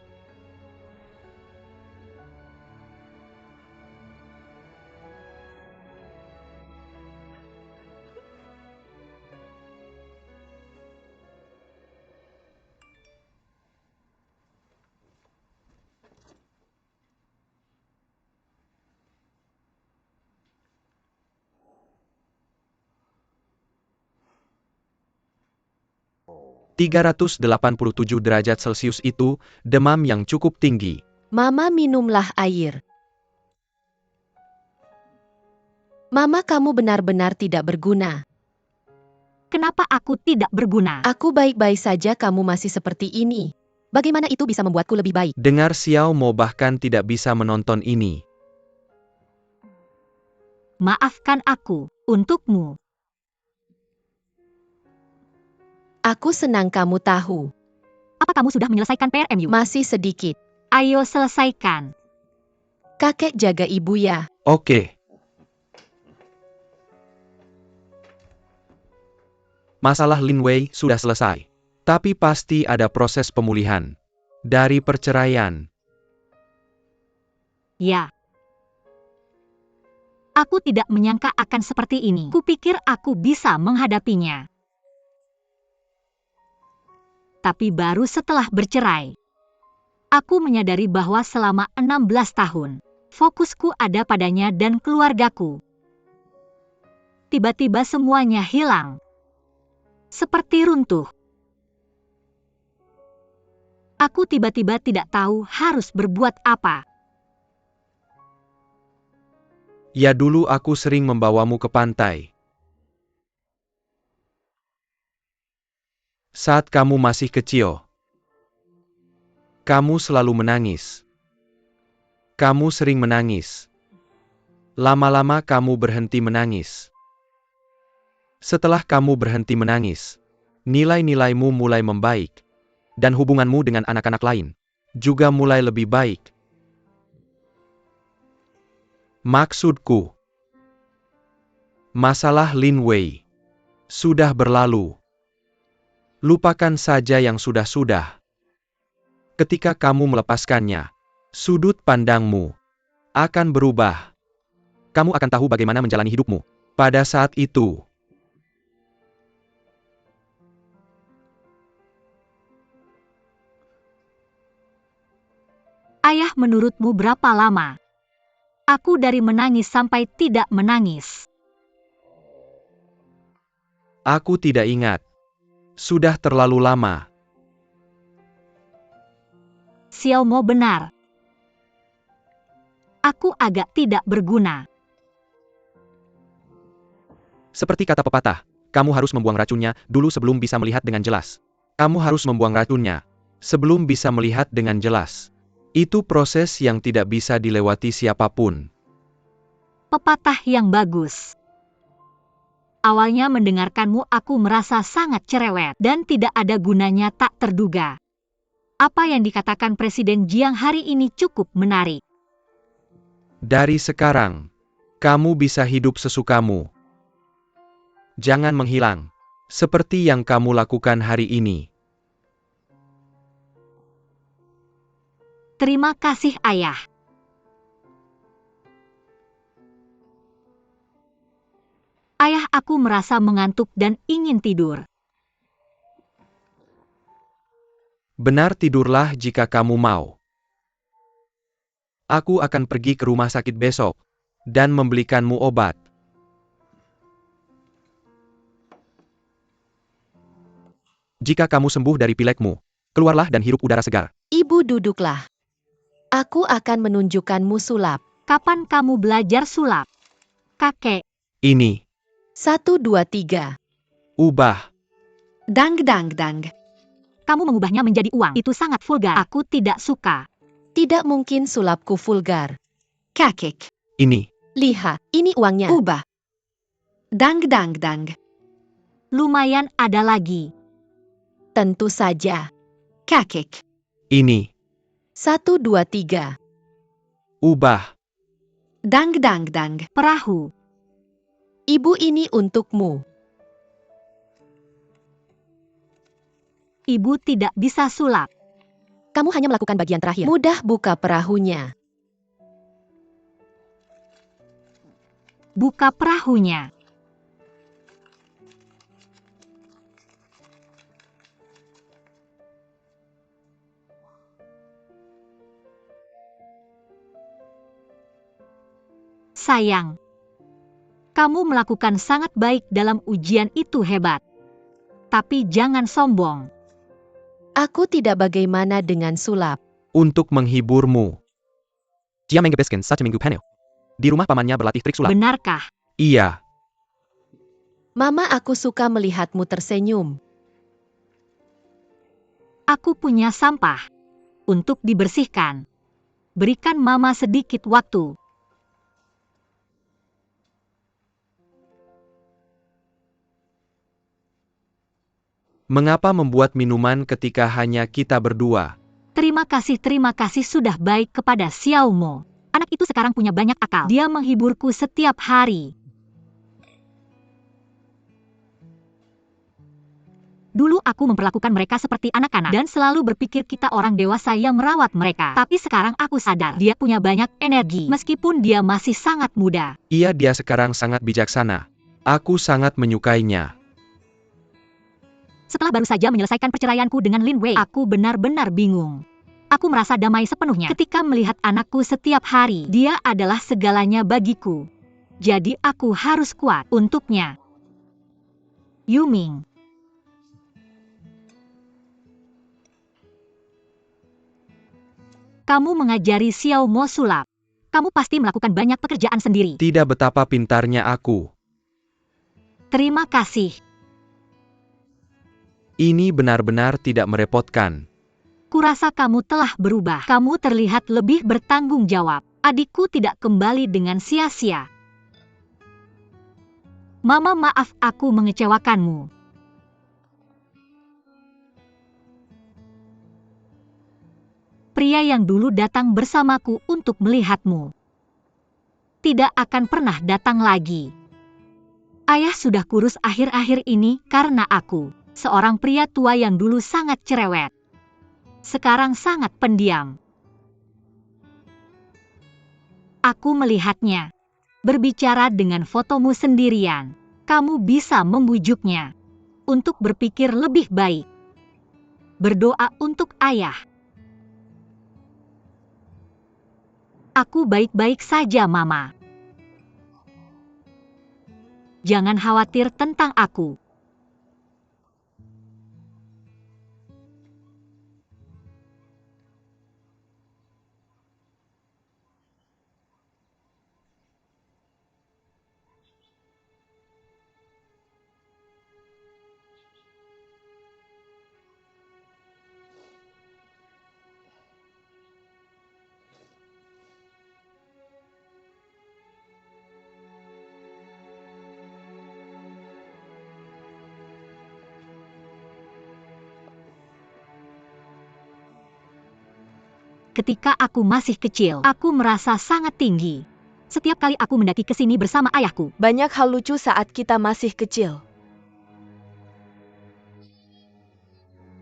Speaker 3: -387 derajat Celcius itu demam yang cukup tinggi.
Speaker 2: Mama, minumlah air. Mama, kamu benar-benar tidak berguna.
Speaker 1: Kenapa aku tidak berguna?
Speaker 2: Aku baik-baik saja, kamu masih seperti ini. Bagaimana itu bisa membuatku lebih baik?
Speaker 3: Dengar Xiao Mo bahkan tidak bisa menonton ini.
Speaker 1: Maafkan aku untukmu.
Speaker 2: Aku senang kamu tahu.
Speaker 1: Apa kamu sudah menyelesaikan PRMU?
Speaker 2: Masih sedikit.
Speaker 1: Ayo selesaikan.
Speaker 2: Kakek jaga ibu ya.
Speaker 3: Oke. Masalah Lin Wei sudah selesai. Tapi pasti ada proses pemulihan. Dari perceraian.
Speaker 1: Ya. Aku tidak menyangka akan seperti ini. Kupikir aku bisa menghadapinya. Tapi baru setelah bercerai, aku menyadari bahwa selama 16 tahun, fokusku ada padanya dan keluargaku. Tiba-tiba semuanya hilang. Seperti runtuh. Aku tiba-tiba tidak tahu harus berbuat apa.
Speaker 3: Ya, dulu aku sering membawamu ke pantai. Saat kamu masih kecil, kamu selalu menangis. Kamu sering menangis. Lama-lama kamu berhenti menangis. Setelah kamu berhenti menangis, nilai-nilaimu mulai membaik, dan hubunganmu dengan anak-anak lain juga mulai lebih baik. Maksudku, masalah Lin Wei sudah berlalu. Lupakan saja yang sudah-sudah. Ketika kamu melepaskannya, sudut pandangmu akan berubah. Kamu akan tahu bagaimana menjalani hidupmu. Pada saat itu,
Speaker 1: Ayah menurutmu berapa lama? Aku dari menangis sampai tidak menangis.
Speaker 3: Aku tidak ingat. Sudah terlalu lama.
Speaker 1: Xiao Mo benar. Aku agak tidak berguna.
Speaker 3: Seperti kata pepatah, kamu harus membuang racunnya dulu sebelum bisa melihat dengan jelas. Kamu harus membuang racunnya sebelum bisa melihat dengan jelas. Itu proses yang tidak bisa dilewati siapapun.
Speaker 1: Pepatah yang bagus. Awalnya mendengarkanmu aku merasa sangat cerewet dan tidak ada gunanya tak terduga. Apa yang dikatakan Presiden Jiang hari ini cukup menarik.
Speaker 3: Dari sekarang, kamu bisa hidup sesukamu. Jangan menghilang, seperti yang kamu lakukan hari ini.
Speaker 1: Terima kasih ayah. Ayah, aku merasa mengantuk dan ingin tidur.
Speaker 3: Benar, tidurlah jika kamu mau. Aku akan pergi ke rumah sakit besok dan membelikanmu obat. Jika kamu sembuh dari pilekmu, keluarlah dan hirup udara segar.
Speaker 2: Ibu duduklah. Aku akan menunjukkanmu sulap.
Speaker 1: Kapan kamu belajar sulap? Kakek,
Speaker 3: Ini,
Speaker 2: 1, 2, 3.
Speaker 3: ubah.
Speaker 2: Dang dang dang.
Speaker 1: kamu mengubahnya menjadi uang. Itu sangat vulgar. Aku tidak suka.
Speaker 2: Tidak mungkin sulapku vulgar. Kakek.
Speaker 3: Ini,
Speaker 2: Lihat, ini uangnya. Ubah. Dang dang dang.
Speaker 1: Lumayan ada lagi.
Speaker 2: Tentu saja. Kakek.
Speaker 3: ini,
Speaker 2: 1, 2, 3.
Speaker 3: ubah.
Speaker 2: Dang dang dang.
Speaker 1: Perahu.
Speaker 2: Ibu, ini untukmu.
Speaker 1: Ibu tidak bisa sulap.
Speaker 2: Kamu hanya melakukan bagian terakhir. Mudah buka perahunya.
Speaker 1: Buka perahunya. Sayang. Kamu melakukan sangat baik dalam ujian itu, hebat. Tapi jangan sombong.
Speaker 2: Aku tidak bagaimana dengan sulap.
Speaker 3: Untuk menghiburmu. Dia menggebeskan satu minggu penuh. Di rumah pamannya berlatih trik sulap.
Speaker 1: Benarkah?
Speaker 3: Iya,
Speaker 2: Mama, aku suka melihatmu tersenyum.
Speaker 1: Aku punya sampah. Untuk dibersihkan. Berikan Mama sedikit waktu.
Speaker 3: mengapa membuat minuman ketika hanya kita berdua?
Speaker 1: Terima kasih sudah baik kepada Xiao Mo. Anak itu sekarang punya banyak akal. Dia menghiburku setiap hari. Dulu aku memperlakukan mereka seperti anak-anak dan selalu berpikir kita orang dewasa yang merawat mereka. Tapi sekarang aku sadar dia punya banyak energi meskipun dia masih sangat muda.
Speaker 3: Iya, dia sekarang sangat bijaksana. Aku sangat menyukainya.
Speaker 1: Setelah baru saja menyelesaikan perceraianku dengan Lin Wei, aku benar-benar bingung. Aku merasa damai sepenuhnya ketika melihat anakku setiap hari. Dia adalah segalanya bagiku. Jadi aku harus kuat untuknya. Yuming. Kamu mengajari Xiao Mo sulap. Kamu pasti melakukan banyak pekerjaan sendiri.
Speaker 3: Tidak betapa pintarnya aku.
Speaker 1: Terima kasih.
Speaker 3: Ini benar-benar tidak merepotkan.
Speaker 1: Kurasa kamu telah berubah. Kamu terlihat lebih bertanggung jawab. Adikku tidak kembali dengan sia-sia. Mama, maaf aku mengecewakanmu. Pria yang dulu datang bersamaku untuk melihatmu tidak akan pernah datang lagi. Ayah sudah kurus akhir-akhir ini karena aku. Seorang pria tua yang dulu sangat cerewet. Sekarang sangat pendiam. Aku melihatnya. Berbicara dengan fotomu sendirian. Kamu bisa membujuknya. Untuk berpikir lebih baik. Berdoa untuk ayah. Aku baik-baik saja, Mama. Jangan khawatir tentang aku. Ketika aku masih kecil, aku merasa sangat tinggi. Setiap kali aku mendaki ke sini bersama ayahku.
Speaker 2: Banyak hal lucu saat kita masih kecil.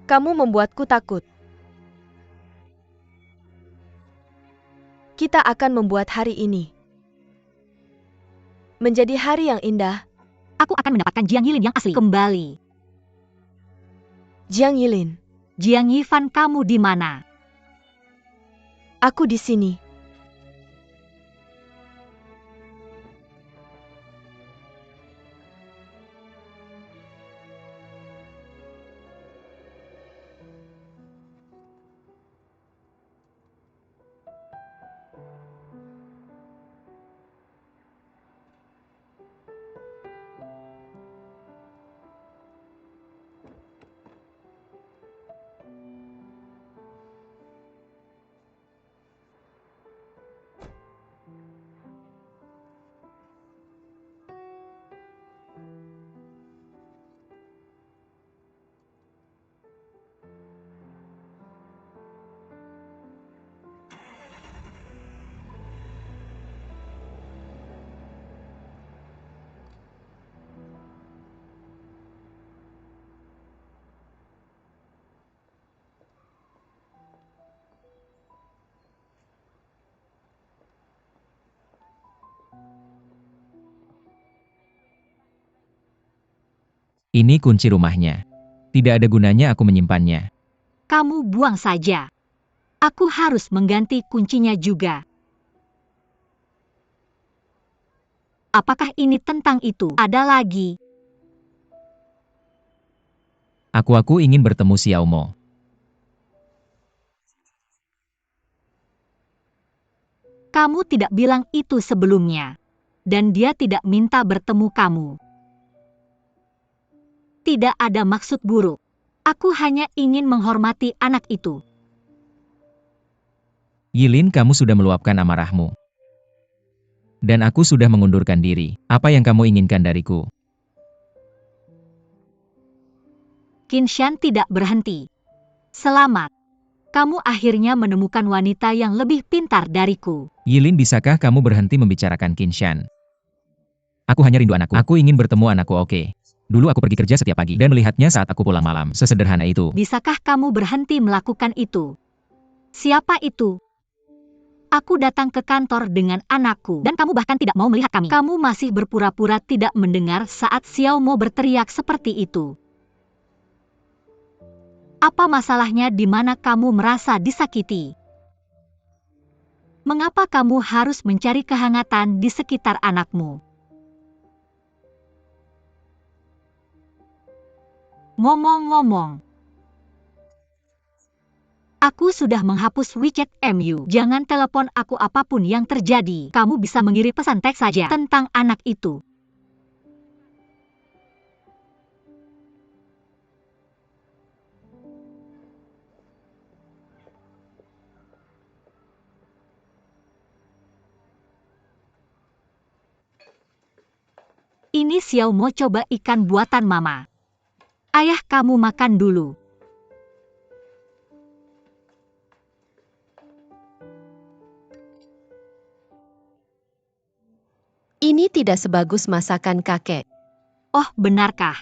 Speaker 2: Kamu membuatku takut. Kita akan membuat hari ini menjadi hari yang indah.
Speaker 1: Aku akan mendapatkan Jiang Yilin yang asli kembali.
Speaker 2: Jiang Yilin,
Speaker 1: Jiang Yifan, kamu di mana?
Speaker 2: aku di sini.
Speaker 4: Ini kunci rumahnya. Tidak ada gunanya aku menyimpannya.
Speaker 1: Kamu buang saja. Aku harus mengganti kuncinya juga. Apakah ini tentang itu? Ada lagi.
Speaker 4: Aku ingin bertemu Xiao Mo.
Speaker 1: Kamu tidak bilang itu sebelumnya. Dan dia tidak minta bertemu kamu. Tidak ada maksud buruk. Aku hanya ingin menghormati anak itu.
Speaker 4: Yilin, kamu sudah meluapkan amarahmu. Dan aku sudah mengundurkan diri. Apa yang kamu inginkan dariku?
Speaker 1: Qinshan tidak berhenti. Selamat. Kamu akhirnya menemukan wanita yang lebih pintar dariku.
Speaker 4: Yilin, bisakah kamu berhenti membicarakan Qinshan? Aku hanya rindu anakku. Aku ingin bertemu anakku, oke. Dulu aku pergi kerja setiap pagi dan melihatnya saat aku pulang malam. Sesederhana itu.
Speaker 1: Bisakah kamu berhenti melakukan itu? Siapa itu? Aku datang ke kantor dengan anakku dan kamu bahkan tidak mau melihat kami. Kamu masih berpura-pura tidak mendengar saat Xiao Mo berteriak seperti itu. Apa masalahnya di mana kamu merasa disakiti? Mengapa kamu harus mencari kehangatan di sekitar anakmu? Ngomong-ngomong, aku sudah menghapus WeChat MU. Jangan telepon aku apapun yang terjadi. Kamu bisa mengirim pesan teks saja tentang anak itu. Ini Xiao Mo coba ikan buatan Mama. Ayah kamu makan dulu.
Speaker 2: Ini tidak sebagus masakan kakek.
Speaker 1: Oh, benarkah?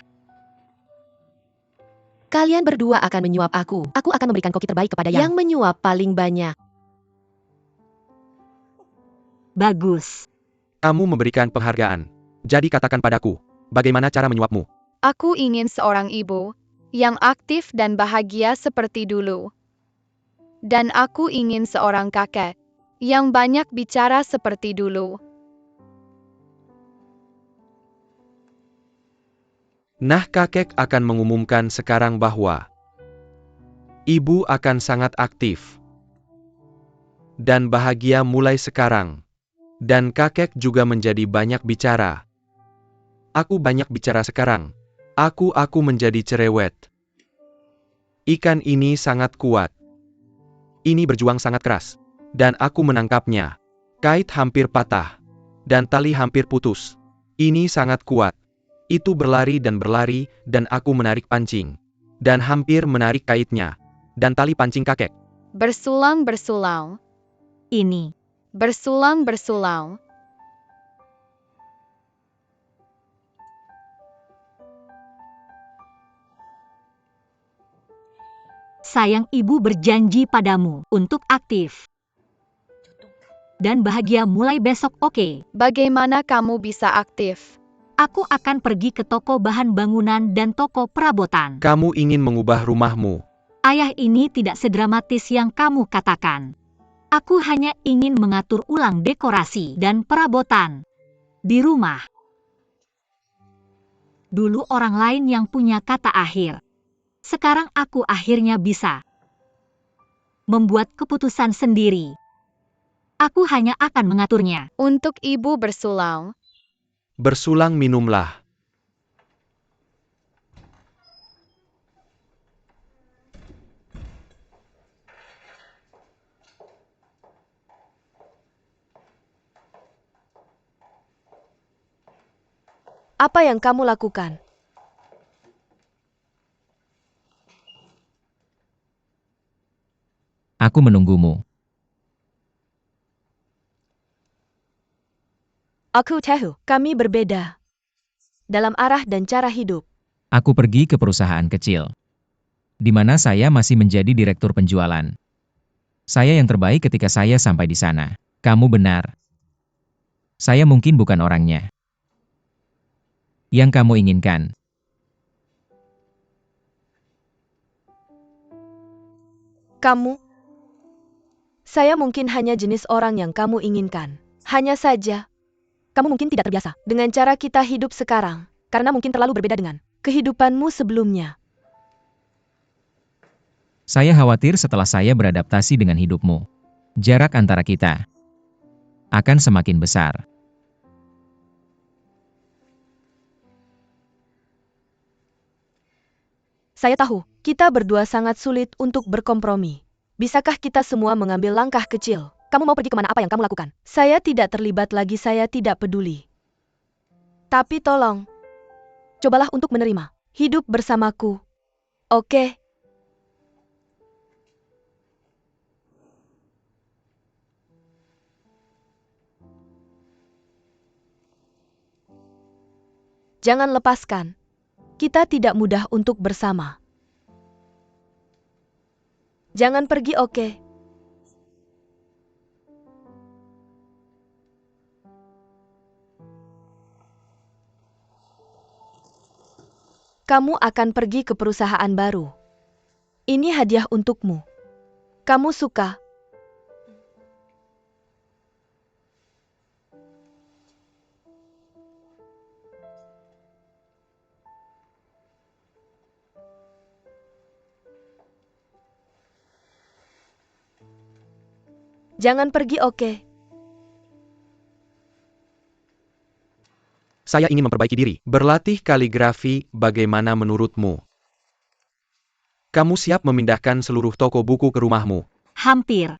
Speaker 2: Kalian berdua akan menyuap aku. Aku akan memberikan koki terbaik kepada yang menyuap paling banyak.
Speaker 1: Bagus.
Speaker 3: Kamu memberikan penghargaan. Jadi katakan padaku, bagaimana cara menyuapmu?
Speaker 5: Aku ingin seorang ibu yang aktif dan bahagia seperti dulu. Dan aku ingin seorang kakek yang banyak bicara seperti dulu.
Speaker 3: Nah, kakek akan mengumumkan sekarang bahwa ibu akan sangat aktif dan bahagia mulai sekarang. Dan kakek juga menjadi banyak bicara. Aku banyak bicara sekarang. Aku menjadi cerewet. Ikan ini sangat kuat. Ini berjuang sangat keras. Dan aku menangkapnya. Kait hampir patah. Dan tali hampir putus. Ini sangat kuat. Itu berlari, dan aku menarik pancing. Dan hampir menarik kaitnya. Dan tali pancing kakek.
Speaker 5: Bersulang-bersulang.
Speaker 1: Ini.
Speaker 5: Bersulang-bersulang.
Speaker 1: Sayang, ibu berjanji padamu untuk aktif dan bahagia mulai besok, oke?
Speaker 5: Bagaimana kamu bisa aktif?
Speaker 1: Aku akan pergi ke toko bahan bangunan dan toko perabotan.
Speaker 3: Kamu ingin mengubah rumahmu.
Speaker 1: Ayah, ini tidak sedramatis yang kamu katakan. Aku hanya ingin mengatur ulang dekorasi dan perabotan di rumah. Dulu orang lain yang punya kata akhir. Sekarang aku akhirnya bisa membuat keputusan sendiri. Aku hanya akan mengaturnya.
Speaker 5: Untuk ibu bersulang.
Speaker 3: Bersulang, minumlah.
Speaker 2: Apa yang kamu lakukan?
Speaker 4: Aku menunggumu.
Speaker 2: Aku tahu, kami berbeda dalam arah dan cara hidup.
Speaker 4: Aku pergi ke perusahaan kecil, di mana saya masih menjadi direktur penjualan. Saya yang terbaik ketika saya sampai di sana. Kamu benar. Saya mungkin bukan orangnya yang kamu inginkan.
Speaker 2: Saya mungkin hanya jenis orang yang kamu inginkan. Hanya saja, kamu mungkin tidak terbiasa dengan cara kita hidup sekarang, karena mungkin terlalu berbeda dengan kehidupanmu sebelumnya.
Speaker 4: Saya khawatir setelah saya beradaptasi dengan hidupmu, jarak antara kita akan semakin besar.
Speaker 2: Saya tahu, kita berdua sangat sulit untuk berkompromi. Bisakah kita semua mengambil langkah kecil? Kamu mau pergi kemana? Apa yang kamu lakukan? Saya tidak terlibat lagi, saya tidak peduli. Tapi tolong, cobalah untuk menerima hidup bersamaku. Oke? Jangan lepaskan. Kita tidak mudah untuk bersama. Jangan pergi, oke? Kamu akan pergi ke perusahaan baru. Ini hadiah untukmu. Kamu suka? Jangan pergi, oke?
Speaker 3: Saya ingin memperbaiki diri. Berlatih kaligrafi, bagaimana menurutmu? Kamu siap memindahkan seluruh toko buku ke rumahmu?
Speaker 1: Hampir.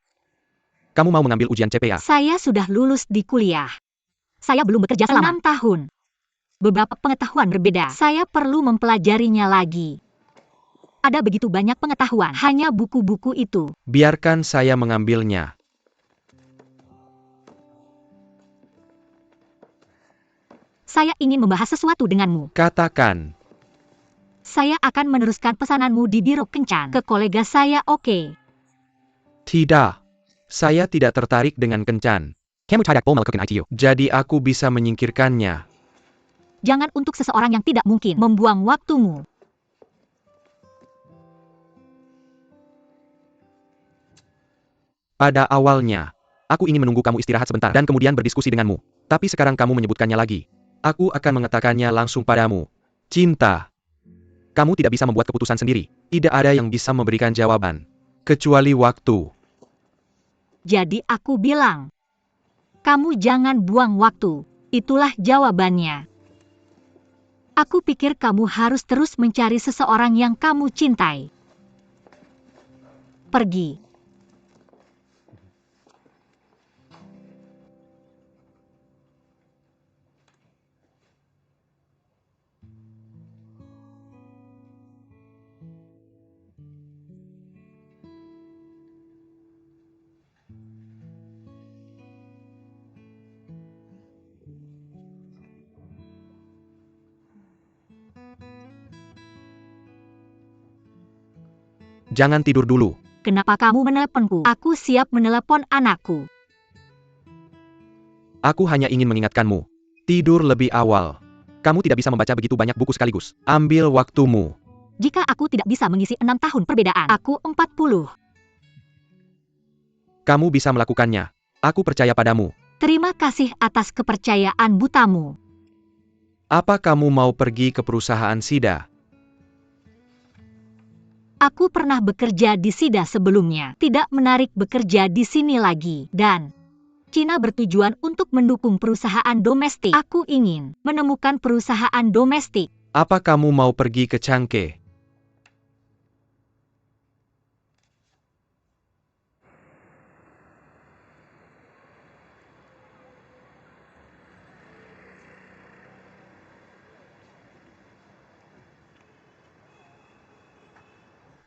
Speaker 3: Kamu mau mengambil ujian CPA?
Speaker 1: Saya sudah lulus di kuliah. Saya belum bekerja selama 6 tahun. Beberapa pengetahuan berbeda. Saya perlu mempelajarinya lagi. Ada begitu banyak pengetahuan, hanya buku-buku itu.
Speaker 3: Biarkan saya mengambilnya.
Speaker 1: Saya ingin membahas sesuatu denganmu.
Speaker 3: Katakan.
Speaker 1: Saya akan meneruskan pesananmu di biro kencan ke kolega saya, oke?
Speaker 3: Tidak. Saya tidak tertarik dengan kencan. Jadi aku bisa menyingkirkannya.
Speaker 1: Jangan untuk seseorang yang tidak mungkin membuang waktumu.
Speaker 3: Pada awalnya, Aku ingin menunggu kamu istirahat sebentar dan kemudian berdiskusi denganmu. Tapi sekarang kamu menyebutkannya lagi. Aku akan mengatakannya langsung padamu. Cinta. Kamu tidak bisa membuat keputusan sendiri. Tidak ada yang bisa memberikan jawaban. Kecuali waktu.
Speaker 1: Jadi aku bilang, kamu jangan buang waktu. Itulah jawabannya. Aku pikir kamu harus terus mencari seseorang yang kamu cintai. Pergi.
Speaker 3: Jangan tidur dulu.
Speaker 1: Kenapa kamu meneleponku? Aku siap menelepon anakku.
Speaker 3: Aku hanya ingin mengingatkanmu. Tidur lebih awal. Kamu tidak bisa membaca begitu banyak buku sekaligus. Ambil waktumu.
Speaker 1: Jika aku tidak bisa mengisi 6 tahun perbedaan, aku 40.
Speaker 3: Kamu bisa melakukannya. Aku percaya padamu.
Speaker 1: Terima kasih atas kepercayaan butamu.
Speaker 3: Apa kamu mau pergi ke perusahaan Sida?
Speaker 1: Aku pernah bekerja di Sida sebelumnya. Tidak menarik bekerja di sini lagi. Dan Cina bertujuan untuk mendukung perusahaan domestik. Aku ingin menemukan perusahaan domestik.
Speaker 3: Apa kamu mau pergi ke Changke?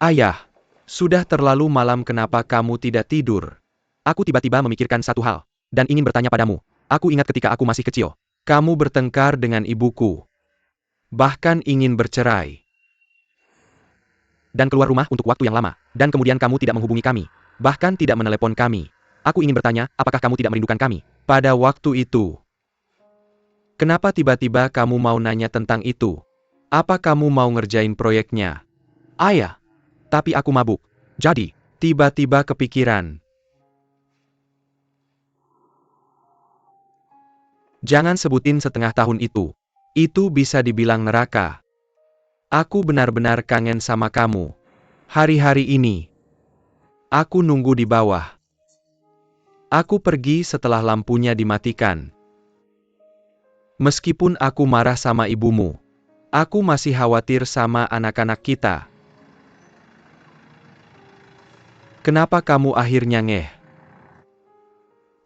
Speaker 3: Ayah, sudah terlalu malam, kenapa kamu tidak tidur? Aku tiba-tiba memikirkan satu hal, dan ingin bertanya padamu. Aku ingat ketika aku masih kecil. Kamu bertengkar dengan ibuku. Bahkan ingin bercerai. Dan keluar rumah untuk waktu yang lama. Dan kemudian kamu tidak menghubungi kami. Bahkan tidak menelepon kami. Aku ingin bertanya, apakah kamu tidak merindukan kami? Pada waktu itu. Kenapa tiba-tiba kamu mau nanya tentang itu? Apa kamu mau ngerjain proyeknya? Ayah. Tapi aku mabuk. Jadi, tiba-tiba kepikiran. Jangan sebutin setengah tahun itu. Itu bisa dibilang neraka. Aku benar-benar kangen sama kamu. Hari-hari ini. Aku nunggu di bawah. Aku pergi setelah lampunya dimatikan. Meskipun aku marah sama ibumu, aku masih khawatir sama anak-anak kita. Kenapa kamu akhirnya ngeh?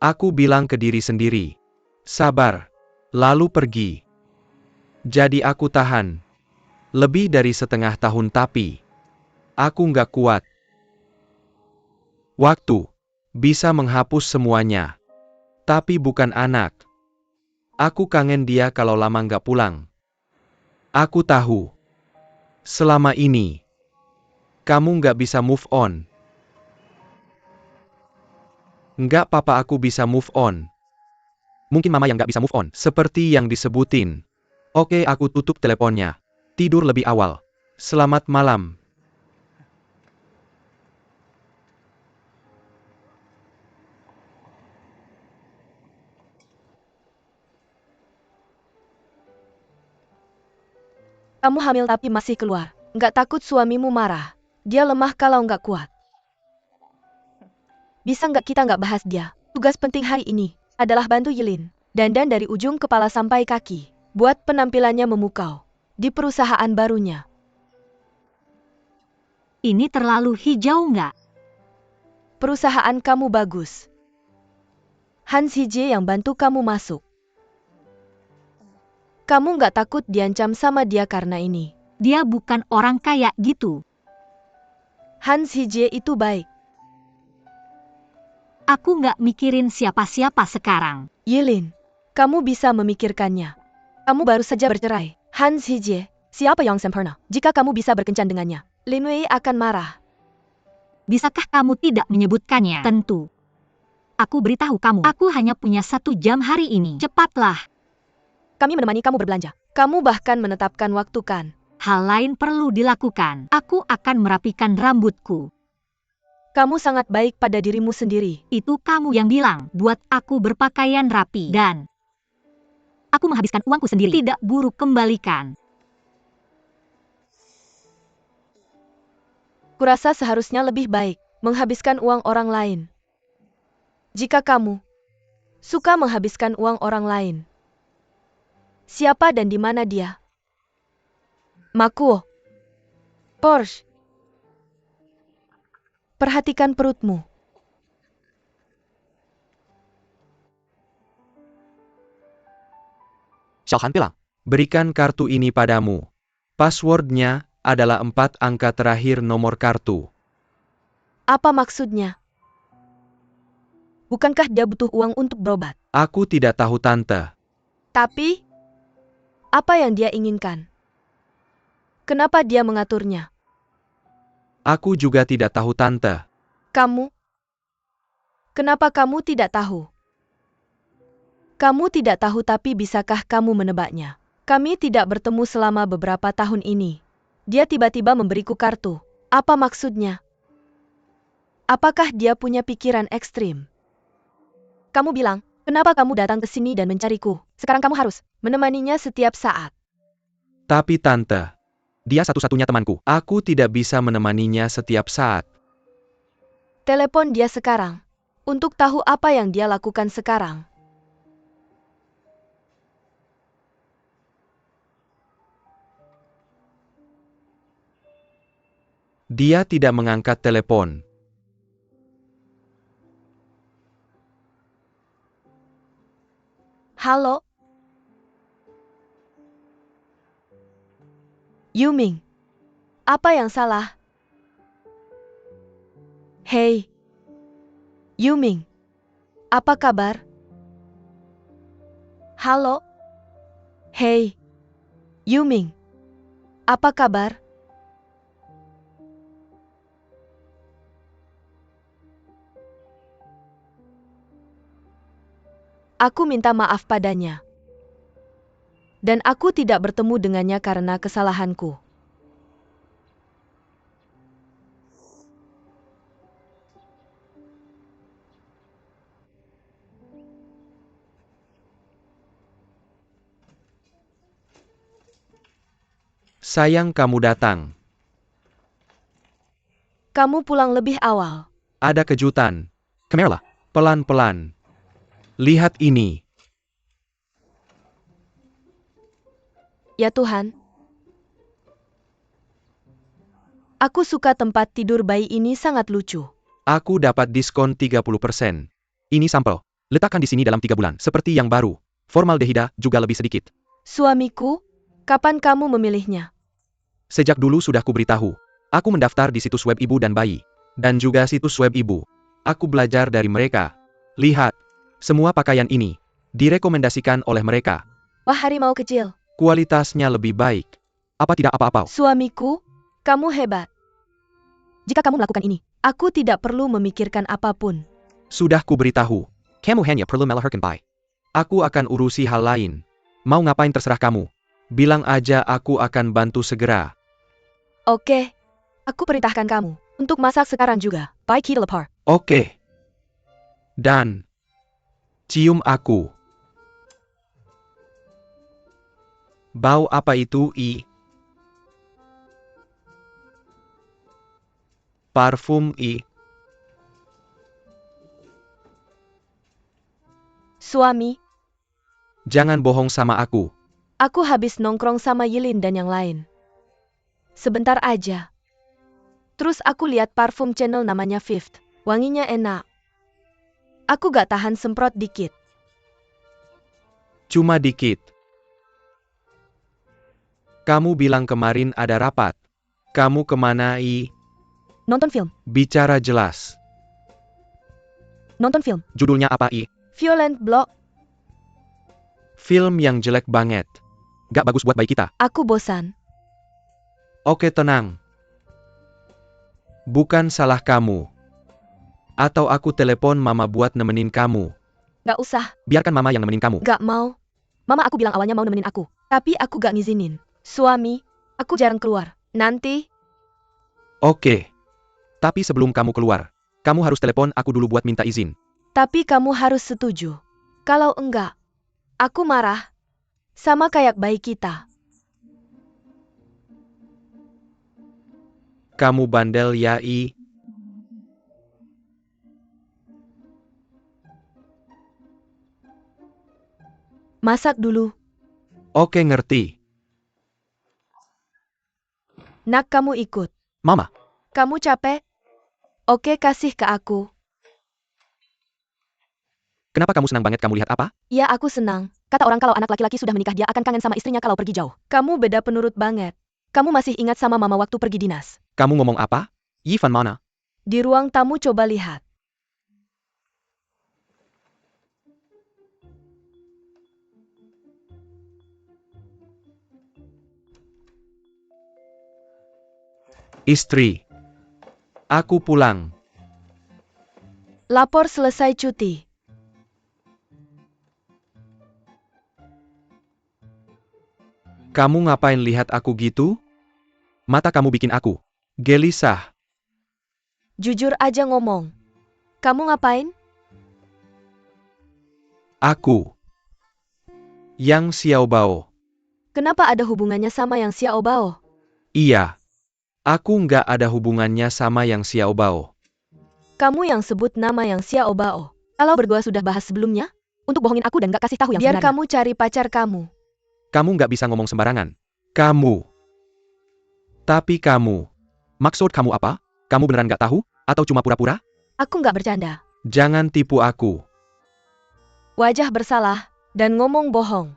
Speaker 3: Aku bilang ke diri sendiri. Sabar. Lalu pergi. Jadi aku tahan. Lebih dari setengah tahun tapi. Aku nggak kuat. Waktu. Bisa menghapus semuanya. Tapi bukan anak. Aku kangen dia kalau lama nggak pulang. Aku tahu. Selama ini. Kamu nggak bisa move on. Nggak papa, aku bisa move on. Mungkin mama yang nggak bisa move on, seperti yang disebutin. Oke, aku tutup teleponnya. Tidur lebih awal. Selamat malam.
Speaker 2: Kamu hamil tapi masih keluar. Nggak takut suamimu marah? Dia lemah kalau nggak kuat. Bisa nggak kita nggak bahas dia? Tugas penting hari ini adalah bantu Yilin. Dandan dari ujung kepala sampai kaki. Buat penampilannya memukau. Di perusahaan barunya.
Speaker 1: Ini terlalu hijau nggak?
Speaker 2: Perusahaan kamu bagus. Han Hije yang bantu kamu masuk. Kamu nggak takut diancam sama dia karena ini?
Speaker 1: Dia bukan orang kaya gitu.
Speaker 2: Han Hije itu baik.
Speaker 1: Aku nggak mikirin siapa-siapa sekarang.
Speaker 2: Yilin, kamu bisa memikirkannya. Kamu baru saja bercerai. Han Hije, siapa yang sempurna? Jika kamu bisa berkencan dengannya, Lin Wei akan marah.
Speaker 1: Bisakah kamu tidak menyebutkannya? Tentu. Aku beritahu kamu, aku hanya punya 1 jam hari ini. Cepatlah.
Speaker 2: Kami menemani kamu berbelanja. Kamu bahkan menetapkan waktu kan?
Speaker 1: Hal lain perlu dilakukan. Aku akan merapikan rambutku.
Speaker 2: Kamu sangat baik pada dirimu sendiri.
Speaker 1: Itu kamu yang bilang, buat aku berpakaian rapi. Dan aku menghabiskan uangku sendiri. Tidak buruk, kembalikan.
Speaker 2: Kurasa seharusnya lebih baik menghabiskan uang orang lain. Jika kamu suka menghabiskan uang orang lain, siapa dan di mana dia? Makuo. Porsche. Perhatikan perutmu.
Speaker 3: Xiaohan bilang, berikan kartu ini padamu. Passwordnya adalah 4 angka terakhir nomor kartu.
Speaker 2: Apa maksudnya? Bukankah dia butuh uang untuk berobat?
Speaker 3: Aku tidak tahu tante.
Speaker 2: Tapi, apa yang dia inginkan? Kenapa dia mengaturnya?
Speaker 3: Aku juga tidak tahu tante.
Speaker 2: Kamu? Kenapa kamu tidak tahu? Kamu tidak tahu tapi bisakah kamu menebaknya? Kami tidak bertemu selama beberapa tahun ini. Dia tiba-tiba memberiku kartu. Apa maksudnya? Apakah dia punya pikiran ekstrim? Kamu bilang, kenapa kamu datang ke sini dan mencariku? Sekarang kamu harus menemaninya setiap saat.
Speaker 3: Tapi tante, dia satu-satunya temanku. Aku tidak bisa menemaninya setiap saat.
Speaker 2: Telepon dia sekarang. Untuk tahu apa yang dia lakukan sekarang.
Speaker 3: Dia tidak mengangkat telepon.
Speaker 2: Halo? Yuming. Apa yang salah? Hei. Yuming. Apa kabar? Halo? Hei. Yuming. Apa kabar? Aku minta maaf padanya. Dan aku tidak bertemu dengannya karena kesalahanku.
Speaker 3: Sayang kamu datang.
Speaker 2: Kamu pulang lebih awal.
Speaker 3: Ada kejutan. Kamera, pelan-pelan. Lihat ini.
Speaker 2: Ya Tuhan. Aku suka tempat tidur bayi ini, sangat lucu.
Speaker 3: Aku dapat diskon 30%. Ini sampel. Letakkan di sini dalam 3 bulan, seperti yang baru. Formaldehida juga lebih sedikit.
Speaker 2: Suamiku, kapan kamu memilihnya?
Speaker 3: Sejak dulu sudah kuberitahu. Aku mendaftar di situs web ibu dan bayi. Dan juga situs web ibu. Aku belajar dari mereka. Lihat. Semua pakaian ini direkomendasikan oleh mereka.
Speaker 2: Wah, harimau kecil.
Speaker 3: Kualitasnya lebih baik. Apa tidak apa-apa?
Speaker 2: Suamiku, kamu hebat. Jika kamu melakukan ini, aku tidak perlu memikirkan apapun.
Speaker 3: Sudah kuberitahu. Kamu hanya perlu melahirkan bayi. Aku akan urusi hal lain. Mau ngapain terserah kamu. Bilang aja aku akan bantu segera.
Speaker 2: Oke. Aku perintahkan kamu untuk masak sekarang juga. Baik, kita lapar.
Speaker 3: Oke. Dan cium aku. Bau apa itu, I? Parfum, I.
Speaker 2: Suami,
Speaker 3: Jangan bohong sama aku.
Speaker 2: aku habis nongkrong sama Yilin dan yang lain. Sebentar aja. Terus aku lihat parfum channel namanya Fifth. Wanginya enak. Aku gak tahan semprot dikit.
Speaker 3: Cuma dikit. Kamu bilang kemarin ada rapat. Kamu kemana, I?
Speaker 2: Nonton film.
Speaker 3: Bicara jelas.
Speaker 2: Nonton film.
Speaker 3: Judulnya apa, I?
Speaker 2: Violent Block.
Speaker 3: Film yang jelek banget. Gak bagus buat bayi kita.
Speaker 2: Aku bosan.
Speaker 3: Oke, tenang. Bukan salah kamu. Atau aku telepon mama buat nemenin kamu.
Speaker 2: Gak usah.
Speaker 3: Biarkan mama yang nemenin kamu.
Speaker 2: Gak mau. Mama aku bilang awalnya mau nemenin aku. Tapi aku gak ngizinin. Suami, aku jarang keluar. Nanti,
Speaker 3: Oke. Tapi sebelum kamu keluar, Kamu harus telepon aku dulu buat minta izin.
Speaker 2: Tapi kamu harus setuju. Kalau enggak, aku marah. Sama kayak bayi kita.
Speaker 3: Kamu bandel ya, I.
Speaker 2: Masak dulu.
Speaker 3: Oke, ngerti.
Speaker 2: Nak, kamu ikut.
Speaker 3: Mama,
Speaker 2: Kamu capek? Oke, kasih ke aku.
Speaker 3: kenapa kamu senang banget kamu lihat apa?
Speaker 2: Ya, aku senang. Kata orang kalau anak laki-laki sudah menikah dia akan kangen sama istrinya kalau pergi jauh. Kamu beda penurut banget. Kamu masih ingat sama mama waktu pergi dinas.
Speaker 3: Kamu ngomong apa? Ivan mana?
Speaker 2: Di ruang tamu coba lihat.
Speaker 3: Istri. Aku pulang.
Speaker 2: Lapor selesai cuti.
Speaker 3: Kamu ngapain lihat aku gitu? Mata kamu bikin aku gelisah.
Speaker 2: Jujur aja ngomong. Kamu ngapain?
Speaker 3: Aku. Yang Xiao Bao.
Speaker 2: Kenapa ada hubungannya sama yang Xiao Bao?
Speaker 3: Iya. Aku nggak ada hubungannya sama yang Xiao Bao.
Speaker 2: Kamu yang sebut nama yang Xiao Bao. Kalau berdua sudah bahas sebelumnya? Untuk bohongin aku dan gak kasih tahu yang
Speaker 5: Biar
Speaker 2: sebenarnya.
Speaker 5: kamu cari pacar kamu.
Speaker 3: Kamu nggak bisa ngomong sembarangan. Kamu. Tapi kamu. Maksud kamu apa? Kamu beneran nggak tahu? Atau cuma pura-pura?
Speaker 2: Aku gak bercanda.
Speaker 3: Jangan tipu aku.
Speaker 2: Wajah bersalah, dan ngomong bohong.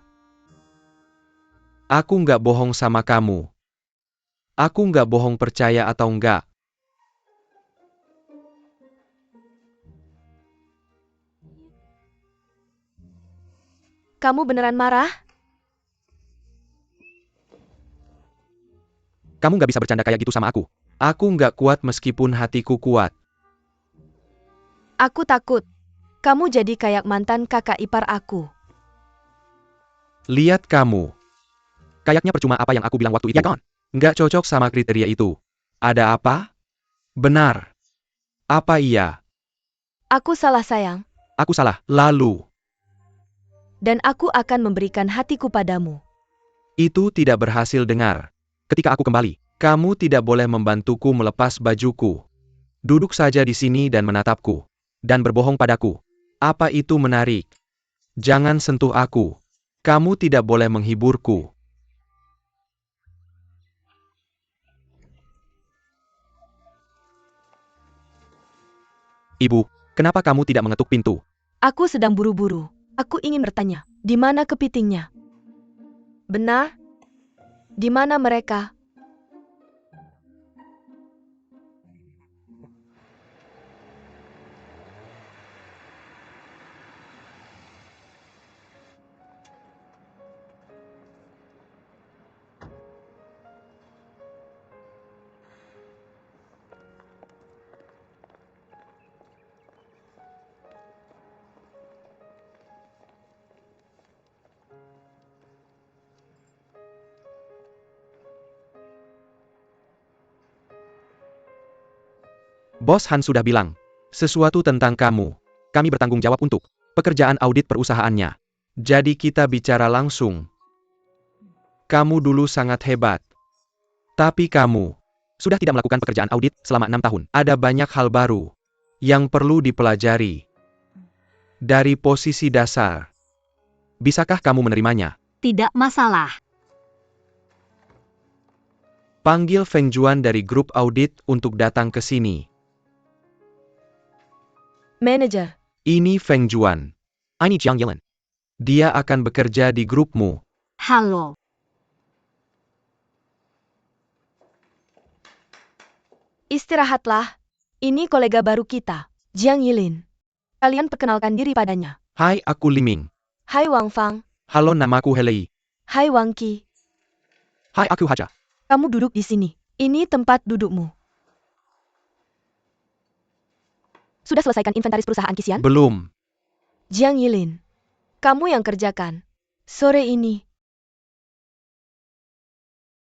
Speaker 3: Aku nggak bohong sama kamu. Aku nggak bohong percaya atau nggak.
Speaker 2: Kamu beneran marah?
Speaker 3: Kamu nggak bisa bercanda kayak gitu sama aku. Aku nggak kuat meskipun hatiku kuat.
Speaker 2: Aku takut. Kamu jadi kayak mantan kakak ipar aku.
Speaker 3: Lihat kamu. Kayaknya percuma apa yang aku bilang waktu itu. Ya kan? Nggak cocok sama kriteria itu. Ada apa? Benar. Apa iya?
Speaker 2: Aku salah sayang,
Speaker 3: Aku salah. Lalu.
Speaker 2: dan aku akan memberikan hatiku padamu.
Speaker 3: Itu tidak berhasil dengar. Ketika aku kembali, kamu tidak boleh membantuku melepas bajuku. Duduk saja di sini dan menatapku. Dan berbohong padaku. Apa itu menarik? Jangan sentuh aku. Kamu tidak boleh menghiburku. Ibu, kenapa kamu tidak mengetuk pintu?
Speaker 2: Aku sedang buru-buru. Aku ingin bertanya, di mana kepitingnya? Benar? Di mana mereka?
Speaker 3: Bos Han sudah bilang sesuatu tentang kamu. Kami bertanggung jawab untuk pekerjaan audit perusahaannya. Jadi kita bicara langsung. Kamu dulu sangat hebat. Tapi kamu sudah tidak melakukan pekerjaan audit selama 6 tahun. Ada banyak hal baru yang perlu dipelajari. Dari posisi dasar. Bisakah kamu menerimanya?
Speaker 1: Tidak masalah.
Speaker 3: Panggil Feng Juan dari grup audit untuk datang ke sini.
Speaker 2: Manajer,
Speaker 3: Ini Feng Juan. Ini Jiang Yellen. Dia akan bekerja di grupmu.
Speaker 1: Halo.
Speaker 2: istirahatlah. Ini kolega baru kita, Jiang Yilin. Kalian perkenalkan diri padanya.
Speaker 3: Hai, aku Liming.
Speaker 2: Hai Wang Fang.
Speaker 3: Halo, namaku Helei.
Speaker 2: Hai Wang Qi.
Speaker 3: Hai, aku Haja.
Speaker 2: Kamu duduk di sini. Ini tempat dudukmu. Sudah selesaikan inventaris perusahaan Kisian?
Speaker 3: Belum.
Speaker 2: Jiang Yilin. Kamu yang kerjakan. Sore ini,